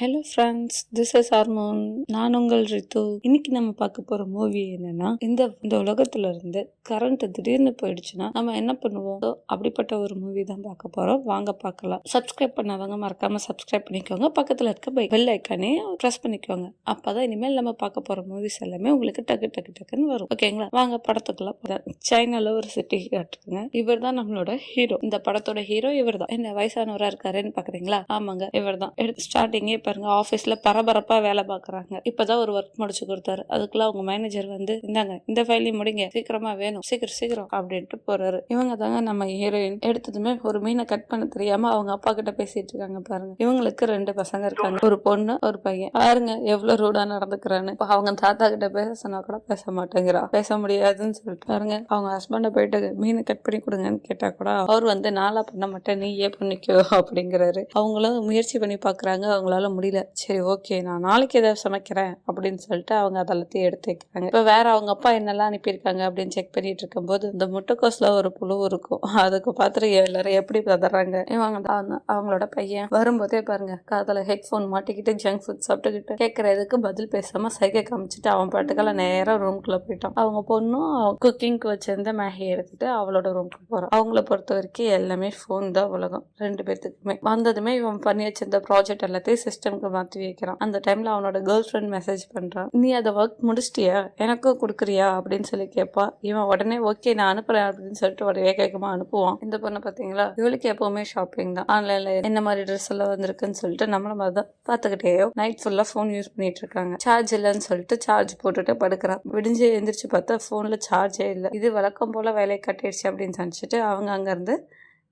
Hello friends, this is hormone. நான் உங்கள் ரித்து. இன்னைக்கு நம்ம பார்க்க போற மூவி என்னன்னா, இந்த உலகத்துல இருந்து கரண்ட் திடீர்னு போயிடுச்சுன்னா நம்ம என்ன பண்ணுவோம்? அப்படிப்பட்ட ஒரு மூவி தான் பார்க்க போறோம். வாங்க பார்க்கலாம். சப்ஸ்கிரைப் பண்ணாதவங்க மறக்காம சப்ஸ்கிரைப் பண்ணிக்கோங்க. பக்கத்துல இருக்க பெல் ஐக்கானே ப்ரெஸ் பண்ணிக்கோங்க. அப்பதான் இனிமேல் நம்ம பார்க்க போற மூவிஸ் எல்லாமே உங்களுக்கு டக்குன்னு வரும். ஓகேங்களா? வாங்க படத்துக்குள்ள போறேன். சைனால ஒரு சிட்டி காட்டுறாங்க. இவர் தான் நம்மளோட ஹீரோ. இந்த படத்தோட ஹீரோ இவர் தான். என்ன வயசானவரா இருக்காருன்னு பாக்குறீங்களா? ஆமாங்க, இவர் தான். ஸ்டார்டிங்கே பாருங்க, ஆபீஸ்ல பரபரப்பா வேலை பாக்குறாங்க. இப்பதான் ஒரு ஒர்க் முடிச்சு கொடுத்தாரு. அதுக்குள்ள அவங்க மேனேஜர் வந்து, இந்தாங்க இந்த ஃபைலையும் முடிங்க, சீக்கிரமா வேணும், சீக்கிரம் அப்படின்ட்டு போறாரு. இவங்க தாங்க நம்ம ஹீரோயின். எடுத்ததுமே ஒரு மீனை கட் பண்ண தெரியாம அவங்க அப்பா கிட்ட பேசிட்டு இருக்காங்க பாருங்க. இவங்களுக்கு 2 பசங்க இருக்காங்க, ஒரு பொண்ணு ஒரு பையன். பாருங்க எவ்வளவு ரூடா நடந்துக்கிறான்னு. அவங்க தாத்தா கிட்ட பேச சொன்னா கூட பேச மாட்டேங்கிறா. பேச முடியாதுன்னு சொல்லிட்டு பாருங்க, அவங்க ஹஸ்பண்ட போயிட்டு மீனை கட் பண்ணி கொடுங்கன்னு கேட்டா கூட அவர் வந்து, நாளா பண்ண மாட்டேன், நீ ஏன் பண்ணிக்கோ அப்படிங்கிறாரு. அவங்களும் முயற்சி பண்ணி பாக்குறாங்க, அவங்களால முடியல. சரி ஓகே, நான் நாளைக்கு ஏதாவது சமைக்கிறேன் அப்படின்னு சொல்லிட்டு அவங்க அதெல்லாத்தையும் எடுத்து வைக்கிறாங்க. இப்ப வேற அவங்க அப்பா என்னெல்லாம் அனுப்பியிருக்காங்க அப்படின்னு செக் பண்ணிட்டு இருக்கும் போது, இந்த முட்டைக்கோஸ்ல ஒரு புழு இருக்கும். அதுக்கு பார்த்துட்டு எல்லாரும் எப்படி பதறாங்க. இவங்க அவங்களோட பையன் வரும்போதே பாருங்க, காதல ஹெட்போன் மாட்டிக்கிட்டு ஜங்க் ஃபுட் சாப்பிட்டுக்கிட்டு கேட்கறதுக்கு பதில் பேசாம சைகை காமிச்சிட்டு அவன் பாட்டுக்கெல்லாம் நேரம் ரூம்குள்ள போயிட்டான். அவங்க பொண்ணும் குக்கிங்க்கு வச்சிருந்த மேகி எடுத்துட்டு அவளோட ரூம்க்கு போறான். அவங்கள பொறுத்த வரைக்கும் எல்லாமே போன் தான் உலகம் 2 பேர்த்துக்குமே. வந்ததுமே இவன் பண்ணி வச்சிருந்த ப்ராஜெக்ட் எல்லாத்தையும் சிஸ்டம்க்கு மாற்றி வைக்கிறான். அந்த டைம்ல அவனோட கேர்ள் ஃப்ரெண்ட் மெசேஜ் பண்றான், நீ அதை ஒர்க் முடிச்சிட்டியா, எனக்கும் கொடுக்குறியா அப்படின்னு சொல்லி கேட்பா. இவன் உடனே ஓகே நான் அனுப்புறேன் அப்படின்னு சொல்லிட்டு ஒரு வேகமா அனுப்புவான். இந்த பொண்ணு பாத்தீங்களா, இவளுக்கு எப்பவுமே ஷாப்பிங் தான். ஆன்லைன்ல என்ன மாதிரி ட்ரெஸ் எல்லாம் வந்திருக்குன்னு சொல்லிட்டு நம்மள மாதிரி தான் பாத்துக்கிட்டே நைட் ஃபுல்லா போன் யூஸ் பண்ணிட்டு இருக்காங்க. சார்ஜ் இல்லைன்னு சொல்லிட்டு சார்ஜ் போட்டுட்டு படுக்கிறான். விடிஞ்சு எந்திரிச்சு பார்த்தா போன்ல சார்ஜே இல்லை. இது வழக்கம் போல வேலையை கட்டிடுச்சு அப்படின்னு நினைச்சிட்டு அவங்க அங்க இருந்து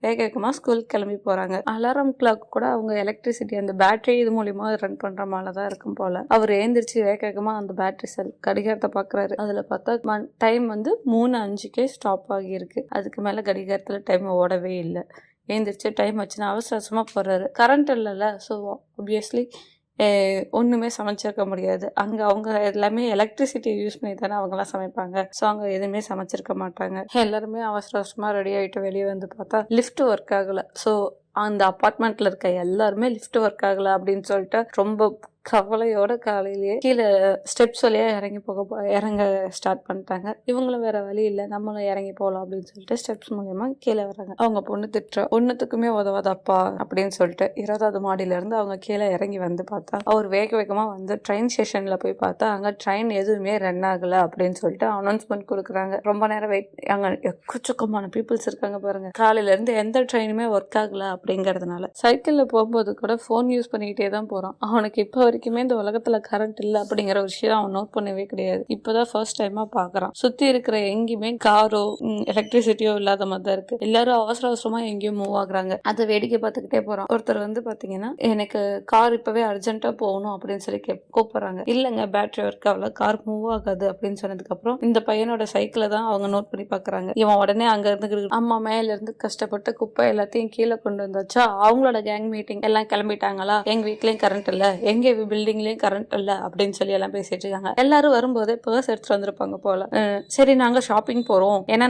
வேகமாக ஸ்கூலுக்கு கிளம்பி போகிறாங்க. அலாரம் கிளாக் கூட அவங்க எலக்ட்ரிசிட்டி அந்த பேட்டரி இது மூலியமா ரன் பண்ணுற மாதிரி தான் இருக்கும் போல. அவர் ஏந்திரிச்சு வேகமாக அந்த பேட்டரி செல் கடிகாரத்தை பார்க்குறாரு. அதில் பார்த்தா டைம் வந்து 3:05 ஸ்டாப் ஆகியிருக்கு. அதுக்கு மேலே கடிகாரத்தில் டைம் ஓடவே இல்லை. ஏந்திரிச்சு டைம் வச்சுன்னா அவசரமாக போகிறாரு. கரண்ட் இல்லைல்ல, ஸோ ஆப்வியஸ்லி ஒன்றுமே சமைச்சிருக்க முடியாது. அங்கே அவங்க எல்லாமே எலக்ட்ரிசிட்டி யூஸ் பண்ணி தானே அவங்களாம் சமைப்பாங்க. ஸோ அங்கே எதுவுமே சமைச்சிருக்க மாட்டாங்க. எல்லாருமே அவசரமாக ரெடி ஆகிட்டு வெளியே வந்து பார்த்தா லிஃப்ட் ஒர்க் ஆகலை. ஸோ அந்த அப்பார்ட்மெண்ட்ல இருக்க எல்லாருமே லிஃப்ட் ஒர்க் ஆகலை அப்படின்னு சொல்லிட்டு ரொம்ப கவலையோட காலையிலேயே கீழே ஸ்டெப்ஸ் வழியா இறங்க ஸ்டார்ட் பண்ணிட்டாங்க. இவங்களும் வேற வழி இல்லை, நம்மளும் இறங்கி போகலாம் அப்படின்னு சொல்லிட்டு ஸ்டெப்ஸ் மூலியமா கீழே வராங்க. அவங்க பொண்ணு திட்டுற, ஒன்னுத்துக்குமே உதவாதப்பா அப்படின்னு சொல்லிட்டு 20வது மாடியில இருந்து அவங்க கீழே இறங்கி வந்து பார்த்தா அவர் வேகமா வந்து ட்ரெயின் ஸ்டேஷன்ல போய் பார்த்தா அங்க ட்ரெயின் எதுவுமே ரன் ஆகல அப்படின்னு சொல்லிட்டு அனௌன்ஸ்மெண்ட் கொடுக்குறாங்க. ரொம்ப நேரம் வெயிட், அங்க எக்கச்சக்கமான பீப்புள்ஸ் இருக்காங்க பாருங்க. காலையில இருந்து எந்த ட்ரெயினுமே ஒர்க் ஆகல அப்படிங்கறதுனால சைக்கிள்ல போகும்போது கூட போன் யூஸ் பண்ணிக்கிட்டே தான் போறான். அவனுக்கு இப்ப வரைக்குமே இந்த உலகத்துல கரண்ட் இல்ல அப்படிங்கிற ஒரு விஷயம் அவன் நோட் பண்ணவே கிடையாது. இப்பதான் ஃபர்ஸ்ட் டைமா பாக்குறான். சுத்தி இருக்கிற எங்கேயுமே காரோ எலக்ட்ரிசிட்டியோ இல்லாத மாதிரி தான் இருக்கு. எல்லாரும் அவசரமா எங்கேயும் மூவ் ஆகுறாங்க. அதை வேடிக்கை பார்த்துக்கிட்டே போறான். ஒருத்தர் வந்து பாத்தீங்கன்னா, எனக்கு கார் இப்பவே அர்ஜென்ட்டா போகணும் அப்படின்னு சொல்லி கூப்பிடுறாங்க. இல்லங்க பேட்டரி ஒர்க் ஆகல, கார் மூவ் ஆகாது அப்படின்னு சொன்னதுக்கு அப்புறம் இந்த பையனோட சைக்கிளை தான் அவங்க நோட் பண்ணி பாக்குறாங்க. இவன் உடனே அங்க இருந்து அம்மா மேல இருந்து கஷ்டப்பட்டு குப்பை எல்லாத்தையும் கீழே கொண்டு வந்தாச்சா, அவங்களோட கேங் மீட்டிங் எல்லாம் கிளம்பிட்டாங்களா, எங்க வீட்லயும் கரண்ட் இல்ல, எங்க பில்டிங்லயும் கரண்ட் இல்ல அப்படின்னு சொல்லி எல்லாம் பேசிட்டு இருக்காங்க. எல்லாரும் வரும்போதே பர்ஸ் எடுத்துட்டு வந்திருப்பாங்க போல. சரி நாங்க ஷாப்பிங் போறோம், ஏன்னா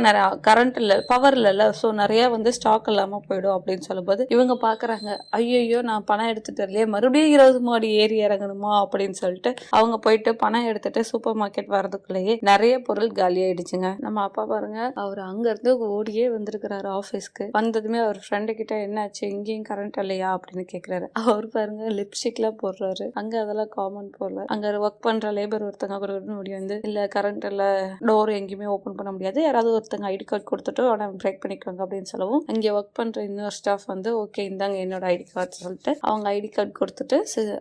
கரண்ட் இல்ல, பவர் இல்ல, சோ நிறைய வந்து ஸ்டாக் இல்லாம போயிடும் அப்படின்னு சொல்லும்போது இவங்க பாக்குறாங்க, ஐயோ நான் பணம் எடுத்துட்டு வரலையே, மறுபடியும் 20 மாடி ஏறி இறங்கணுமா அப்படின்னு சொல்லிட்டு அவங்க போயிட்டு பணம் எடுத்துட்டு சூப்பர் மார்க்கெட் வரதுக்குள்ளேயே நிறைய பொருள் காலி ஆயிடுச்சுங்க. நம்ம அப்பா பாருங்க, அவர் அங்க இருந்து ஓடியே வந்திருக்கிறாரு ஆபீஸ்க்கு. வந்ததுமே அவர் ஃப்ரெண்டு கிட்ட என்னாச்சு, இங்கேயும் கரண்ட் இல்லையா அப்படின்னு கேக்குறாரு. அவர் பாருங்க லிப்ஸ்டிக்லாம் போடுறாரு. அங்க அதெல்லாம் காமன் போல. அங்க ஒர்க் பண்ற லேபர் ஒருத்தங்க முடி வந்து, இல்ல கரண்ட் இல்ல, டோர் எங்கேயுமே ஓபன் பண்ண முடியாது, யாராவது ஒருத்தங்க ஐடி கார்டு கொடுத்துட்டு உடனே பிரேக் பண்ணிக்கோங்க அப்படின்னு சொல்லவும், இங்க ஒர்க் பண்ற இன்னொரு ஸ்டாஃப் வந்து ஓகே இந்தாங்க என்னோட ஐடி கார்டு சொல்லிட்டு அவங்க ஐடி கார்டு கொடுத்துட்டு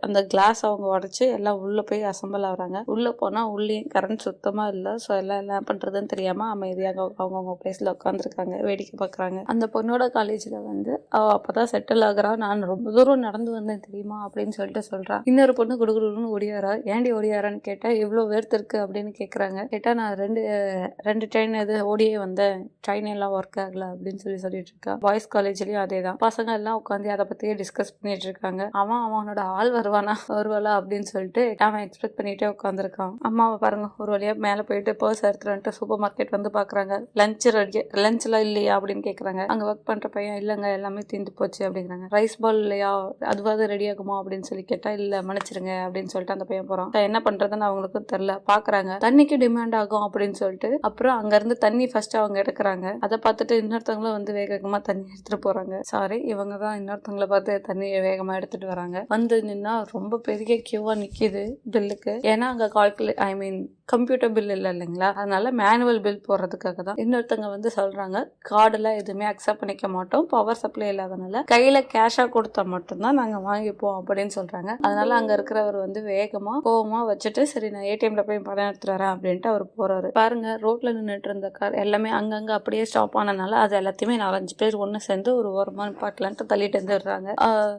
அந்த கிளாஸ் அவங்க உடைச்சு எல்லாம் உள்ள போய் அசம்பிள் ஆகுறாங்க. உள்ள போனா உள்ளேயும் கரண்ட் சுத்தமா இல்ல. ஸோ எல்லாம் என்ன பண்றதுன்னு தெரியாம அமைதியாக அவங்க பிளேஸ்ல உட்காந்துருக்காங்க, வேடிக்கை பாக்குறாங்க. அந்த பொண்ணோட காலேஜ்ல வந்து அவ அப்பதான் செட்டில் ஆகுறா. நான் ரொம்ப தூரம் நடந்து வந்தேன் தெரியுமா அப்படின்னு சொல்லிட்டு சொல்றா. இன்னொரு இன்னொரு பொண்ணு குடுகுடுன்னு ஓடியாரா. ஏன்டி ஓடியாரான்னு கேட்டா இவ்வளோ வேர்த்து இருக்கு அப்படின்னு கேட்குறாங்க. கேட்டா நான் ரெண்டு ட்ரெயின் இது ஓடியே வந்தேன், ட்ரெயின் எல்லாம் ஒர்க் ஆகல அப்படின்னு சொல்லிட்டு இருக்கா. பாய்ஸ் காலேஜ்லயும் அதே தான். பசங்க எல்லாம் உட்காந்து அதை பத்தியே டிஸ்கஸ் பண்ணிட்டு இருக்காங்க. அவனோட ஆள் வருவாளா அப்படின்னு சொல்லிட்டு அவன் எக்ஸ்பெக்ட் பண்ணிட்டே உட்காந்துருக்கான். அம்மாவை பாருங்க ஒரு வழியா மேல போயிட்டு பர்ஸ் எடுத்துட்டு சூப்பர் மார்க்கெட் வந்து பாக்குறாங்க. லஞ்ச்லாம் இல்லையா அப்படின்னு கேக்குறாங்க. அங்க ஒர்க் பண்ற பையன் இல்லங்க எல்லாமே தீந்து போச்சு அப்படிங்கிறாங்க. ரைஸ் பால் இல்லையா, அதுவாது ரெடி ஆகுமா அப்படின்னு சொல்லி கேட்டா இல்ல மன்னிச்சிருங்க அப்படின்னு சொல்லிட்டு அந்த பையன் போறான். என்ன பண்றதுன்னு அவங்களுக்கும் தெரியல. பாக்குறாங்க தண்ணிக்கு டிமாண்ட் ஆகும் அப்படின்னு சொல்லிட்டு அப்புறம் அங்க இருந்து தண்ணி ஃபர்ஸ்ட் அவங்க எடுக்கிறாங்க. அதை பார்த்துட்டு இன்னொருத்தவங்களும் வந்து வேகமா தண்ணி எடுத்துட்டு போறாங்க. சாரி, இவங்க தான் இன்னொருத்தவங்களை பார்த்து தண்ணியை வேகமா எடுத்துட்டு வராங்க. வந்து நின்னா ரொம்ப பெரிய கியூவா நிக்குது பில்லுக்கு. ஏன்னா அங்க கம்ப்யூட்டர் பில் இல்லைங்களா, அதனால மேனுவல் பில் போடுறதுக்காக தான். இன்னொருத்தங்க வந்து சொல்றாங்க கார்டுலாம் எதுவுமே அக்செப்ட் பண்ணிக்க மாட்டோம், பவர் சப்ளை இல்லாதனால கையில கேஷா கொடுத்தா மட்டும்தான் நாங்க வாங்கிப்போம் அப்படின்னு சொல்றாங்க. அதனால அங்க இருக்கிறவர் வந்து வேகமா கோவமா வச்சுட்டு சரி நான் ஏடிஎம்ல போய் பணம் எடுத்துட்டு வரேன் அப்படின்ட்டு அவர் போறாரு. பாருங்க ரோட்ல நின்றுட்டு இருந்த கார் எல்லாமே அங்கங்க அப்படியே ஸ்டாப் ஆனனால அது எல்லாத்தையுமே 4-5 பேர் ஒண்ணு சேர்ந்து ஒரு ஓரமா பாட்டலான்ட்டு தள்ளிட்டு வந்துடுறாங்க.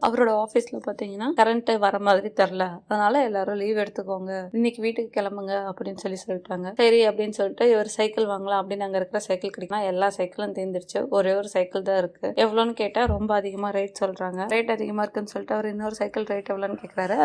அவரோட ஆபீஸ்ல பாத்தீங்கன்னா கரண்ட் வர மாதிரி தெரியல, அதனால எல்லாரும் லீவ் எடுத்துக்கோங்க, இன்னைக்கு வீட்டுக்கு கிளம்புங்க அப்படின்னு சொல்லிட்டாங்க. சரி அப்படின்னு சொல்லிட்டு இவர் சைக்கிள் வாங்கலாம் அப்படின்னு அங்க இருக்கிற சைக்கிள் கிடைக்கும். எல்லா சைக்கிளும் தேர்ந்துருச்சு, ஒரே ஒரு சைக்கிள் தான் இருக்கு. எவ்வளோன்னு கேட்டா ரொம்ப அதிகமா ரேட் சொல்றாங்க. ரேட் அதிகமா இருக்குன்னு சொல்லிட்டு அவர் இன்னொரு சைக்கிள் ரேட் எவ்வளோன்னு கேட்கறாரு.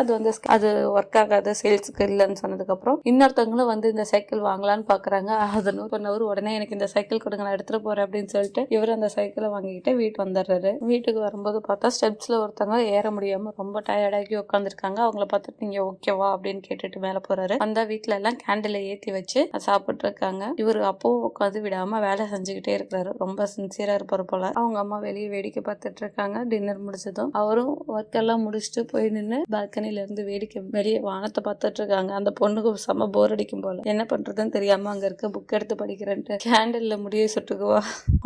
அது ஒர்க் ஆகாது, சேல்ஸுக்கு இல்லைன்னு சொன்னதுக்கு அப்புறம் இன்னொருத்தவங்களும் வந்து இந்த சைக்கிள் வாங்கலான்னு பாக்குறாங்க. அது பண்ணவர் உடனே எனக்கு இந்த சைக்கிள் கொடுங்க நான் எடுத்துட்டு போறேன் அப்படின்னு சொல்லிட்டு இவர் அந்த சைக்கிளை வாங்கிக்கிட்டு வீட்டு வந்துடுறாரு. வீட்டுக்கு வரும்போது பார்த்தா ஸ்டெப்ஸ்ல ஒருத்தவங்க ஏற முடியாம ரொம்ப டயர்டாகி உட்காந்துருக்காங்க. அவங்கள பார்த்துட்டு நீங்க ஓகேவா அப்படின்னு கேட்டுட்டு மேல போறாரு. அந்த வீட்டுல எல்லாம் கேண்டில் ஏத்தி வச்சு சாப்பிட்டு இருக்காங்க. இவரு அப்போ உட்காந்து விடாம வேலை செஞ்சுக்கிட்டே இருக்கிறாரு. ரொம்ப சின்சியரா இருப்பாரு போல. அவங்க அம்மா வெளியே வேடிக்கை பார்த்துட்டு இருக்காங்க. டின்னர் முடிச்சதும் அவரும் ஒர்க் எல்லாம் முடிச்சுட்டு போய் நின்று பால்கனில இருந்து வேடிக்கை வெளியே வானத்தை பார்த்துட்டு இருக்காங்க. அந்த பொண்ணுக்கு செம்ம போர் அடிக்கும் போல. என்ன பண்றதுன்னு தெரியாம அங்க இருக்க புக் எடுத்து படிக்கிறேன்ட்டு கேண்டில்ல முடிய சுட்டுக்குவா.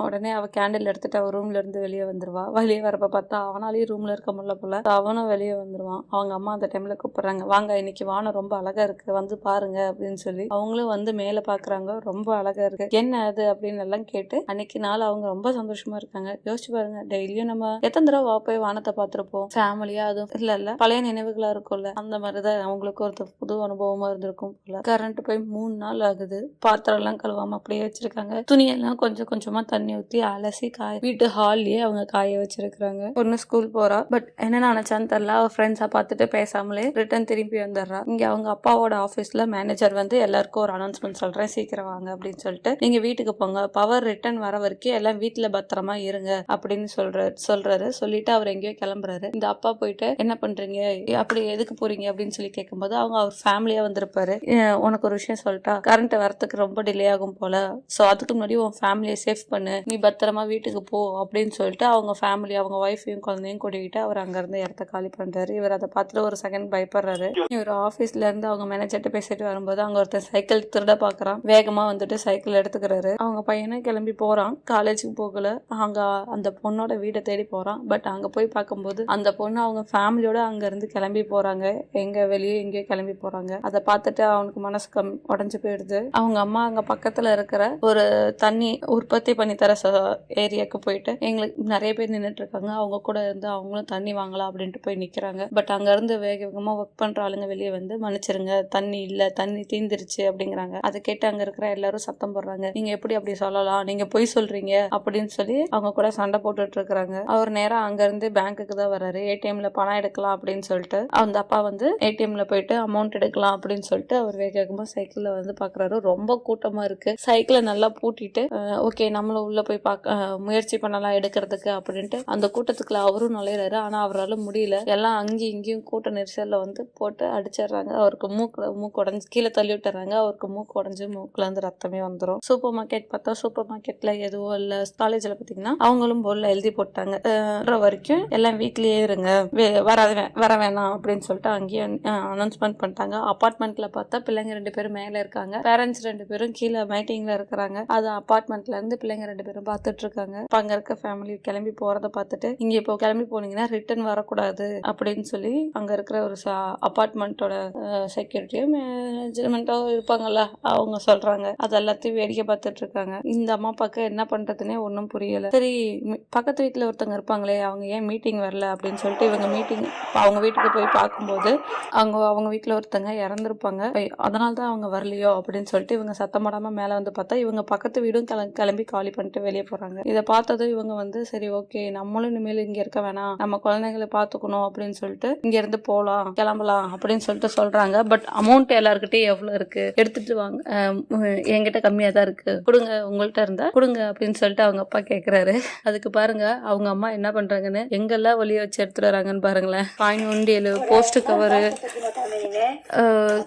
உடனே அவ கேண்டில் எடுத்துட்டு அவ ரூம்ல இருந்து வெளியே வந்துருவா. வெளியே வரப்ப பார்த்தா அவனாலேயும் ரூம்ல இருக்க முடியல போல. அவனும் வெளியே வந்துருவான். அவங்க அம்மா அந்த டைம்ல கூப்பிடுறாங்க, வாங்க இன்னைக்கு வானம் ரொம்ப அழகா இருக்கு வந்து பாருங்க அப்படின்னு சொல்லி அவங்களும் வந்து மேல பாக்குறாங்க. ரொம்ப அழகா இருக்கு, என்ன அது அப்படின்னு எல்லாம் கேட்டு அன்னைக்கு நாள் அவங்க ரொம்ப சந்தோஷமா இருக்காங்க. யோசிச்சு பாருங்க, டெய்லியும் நம்ம எத்தனை தடவை போய் வானத்தை பார்த்திருப்போம் ஃபேமிலியா, அதுவும் இல்ல பழைய நினைவுகளா இருக்கும்ல, அந்த மாதிரிதான் அவங்களுக்கு ஒரு புது அனுபவமா இருந்திருக்கும் போல. கரண்ட் போய் 3 நாள் ஆகுது. பாத்திரம் எல்லாம் கழுவாம அப்படியே வச்சிருக்காங்க. துணியெல்லாம் கொஞ்சம் கொஞ்சமா தண்ணி ஊத்தி அலசி வீட்டு ஹால்லயே அவங்க காய வச்சிருக்காங்க. பொண்ணு ஸ்கூல் போறா. பட் என்ன நினைச்சான்னு தெரியல, அவ ஃப்ரெண்ட்ஸா பார்த்துட்டு பேசாமலே ரிட்டர்ன் திரும்பி வந்துடுறா. இங்க அவங்க அப்பாவோட ஆபீஸ்ல மேனேஜர் வந்து எல்லாருக்கும் ஒரு அனௌன்ஸ்மெண்ட் சொல்றேன், சீக்கிரம் வாங்க அப்படின்னு சொல்லிட்டு நீங்க வீட்டுக்கு போங்க, பவர் ரிட்டர்ன் வர வரைக்கும் எல்லாம் வீட்டுல பத்திரமா இருங்க அப்படின்னு சொல்றாரு. சொல்லிட்டு அவர் எங்கேயோ கிளம்புறாரு. இந்த அப்பா போயிட்டு என்ன பண்றீங்க, அப்படி எதுக்கு போறீங்க அப்படின்னு சொல்லி கேட்கும்போது அவர் ஃபேமிலியா வந்திருப்பாரு. உனக்கு ஒரு விஷயம் சொல்லிட்டா, கரண்ட் வரத்துக்கு ரொம்ப டிலே ஆகும் போல, சோ அதுக்கு முன்னாடி உன் ஃபேமிலியை சேஃப் பண்ணு, நீ பத்திரமா வீட்டுக்கு போ அப்படின்னு சொல்லிட்டு அவங்க ஃபேமிலி அவங்க ஒய்ஃபையும் குழந்தையும் கூட்டிக்கிட்டு அவர் அங்க இருந்து இடத்த காலி பண்றாரு. இவர் அதை பார்த்துட்டு ஒரு செகண்ட் பயப்படுறாரு. இவர் ஆபீஸ்ல இருந்து அவங்க மேனேஜர்ட்ட பேசிட்டு வரும்போது அங்க ஒருத்தர் சைக்கிள் திருட பாக்குறான். வேகமா வந்துட்டு சைக்கிள் எடுத்துக்கிறாரு. அவங்க பையனும் கிளம்பி போறான். காலேஜுக்கு போகல, அங்க அந்த பொண்ணோட வீட்டை தேடி போறான். பட் அங்க போய் பார்க்கும்போது அந்த பொண்ணு அவங்க ஃபேமிலியோட அங்க இருந்து கிளம்பி போறாங்க. வெளியே எங்கேயோ கிளம்பி போறாங்க. அதை பார்த்துட்டு அவனுக்கு மனசு உடஞ்சு போயிடுது. அவங்க அம்மா அங்க பக்கத்துல இருக்கிற ஒரு தண்ணி உற்பத்தி பண்ணி தர ஏரியாவுக்கு போயிட்டு எங்களுக்கு நிறைய பேர் நின்றுட்டு இருக்காங்க, அவங்க கூட இருந்து அவங்களும் தண்ணி வாங்கலாம் அப்படின்ட்டு போய் நிக்கிறாங்க. பட் அங்க இருந்து வேகமா ஒர்க் பண்ற ஆளுங்க வெளியே வந்து மன்னிச்சிருங்க, தண்ணி இல்ல, தண்ணி தீந்துருச்சு அப்படிங்கிறாங்க. அதை கேட்டு அங்க இருக்கிற எல்லாரும் சத்தம் போடுறாங்க, நீங்க எப்படி அப்படி சொல்லலாம், நீங்க பொய் சொல்றீங்க அப்படின்னு சொல்லி அவங்க கூட சண்டை போட்டுட்டு இருக்காங்க. அவர் நேரம் அங்க இருந்து பேங்க்குக்கு தான் வர்றாரு. ஏடிஎம்ல பணம் எடுக்கலாம் அப்படின்னு சொல்லிட்டு அந்த அப்பா வந்து ஏடிஎம்ல போயிட்டு அமௌண்ட் எடுக்கலாம் அப்படின்னு சொல்லிட்டு அவர் வேகமா சைக்கிள்ல வந்து பாக்குறாரு. ரொம்ப கூட்டமா இருக்கு. சைக்கிளை நல்லா பூட்டிட்டு ஓகே நம்மளும் உள்ள போய் முயற்சி பண்ணலாம் எடுக்கிறதுக்கு அப்படின்ட்டு அந்த கூட்டத்துக்குள்ள அவரும் நுழையிறாரு. ஆனா அவரால் முடியல. எல்லாம் அங்கேயும் இங்கேயும் கூட்ட நெரிசல்ல வந்து போட்டு அடிச்சிடுறாங்க. அவருக்கு மூக்கு உடஞ்சு கீழே தள்ளி விட்டுறாங்க. அவருக்கு மூக்கு உடஞ்சு மூக்குல இருந்து ரத்தமே வந்துடும். சூப்பர் மார்க்கெட் பார்த்தா சூப்பர் மார்க்கெட்ல எதுவும் இல்ல. காலேஜ்ல பாத்தீங்கன்னா அவங்களும் போர்ட்ல எழுதி போட்டாங்க, வரைக்கும் எல்லாம் வீட்லயே இருங்க, வர வேணாம் அப்படின்னு சொல்லிட்டு அங்கேயே அனௌன்ஸ்மெண்ட் பண்ணிட்டாங்க. அபார்ட்மெண்ட்ல பார்த்தா பிள்ளைங்க 2 பேரும் மேல இருக்காங்க, பேரண்ட்ஸ் 2 பேரும் கீழே மீட்டிங்ல இருக்கிறாங்க. அது அபார்ட்மெண்ட்ல இருந்து பிள்ளைங்க 2 பேரும் பார்த்துட்டு இருக்காங்க. அங்க இருக்க ஃபேமிலி கிளம்பி போறத பார்த்துட்டு இங்க இப்போ கிளம்பி போனீங்கன்னா ரிட்டர்ன் வரக்கூடாது அப்படின்னு சொல்லி அங்க இருக்கிற ஒரு அபார்ட்மெண்ட்டோட செக்யூரிட்டியோ மேனேஜ்மெண்ட் சைலண்டா இருப்பாங்கல்ல அவங்க சொல்றாங்க. அது எல்லாத்தையும் வேடிக்கை பார்த்துட்டு இருக்காங்க. இந்த அம்மா அப்பாக்கு என்ன பண்றதுன்னே ஒன்றும் புரியல. சரி பக்கத்து வீட்டுல ஒருத்தவங்க இருப்பாங்களே அவங்க ஏன் மீட்டிங் வரல அப்படின்னு சொல்லிட்டு இவங்க மீட்டிங் அவங்க வீட்டுக்கு போய் பார்க்கும்போது அவங்க வீட்டுல ஒருத்தங்க இறந்துருப்பாங்க. அதனால தான் அவங்க வரலையோ அப்படின்னு சொல்லிட்டு இவங்க சத்தம் போடாம மேல வந்து பார்த்தா இவங்க பக்கத்து வீடும் கிளம்பி காலி பண்ணிட்டு வெளியே போறாங்க. இதை பார்த்ததும் இவங்க வந்து சரி ஓகே நம்மளும் இனிமேல் இங்க இருக்க வேணாம், நம்ம குழந்தைங்களை பாத்துக்கணும் அப்படின்னு சொல்லிட்டு இங்க இருந்து போலாம் கிளம்பலாம் அப்படின்னு சொல்லிட்டு சொல்றாங்க. பட் அமௌண்ட் எல்லாருக்கிட்டையும் எவ்வளவு இருக்கு எடுத்துட்டு வாங்க, என்கிட்ட கம்மியா தான் இருக்கு, கொடுங்க, உங்கள்கிட்ட இருந்தா கொடுங்க அப்படின்னு சொல்லிட்டு அவங்க அப்பா கேக்குறாரு. அதுக்கு பாருங்க அவங்க அம்மா என்ன பண்றாங்கன்னு எங்கெல்லாம் ஒளிய வச்சு எடுத்துட்டு வராங்கன்னு பாருங்களேன். காயின் உண்டியல், போஸ்ட் கவரு,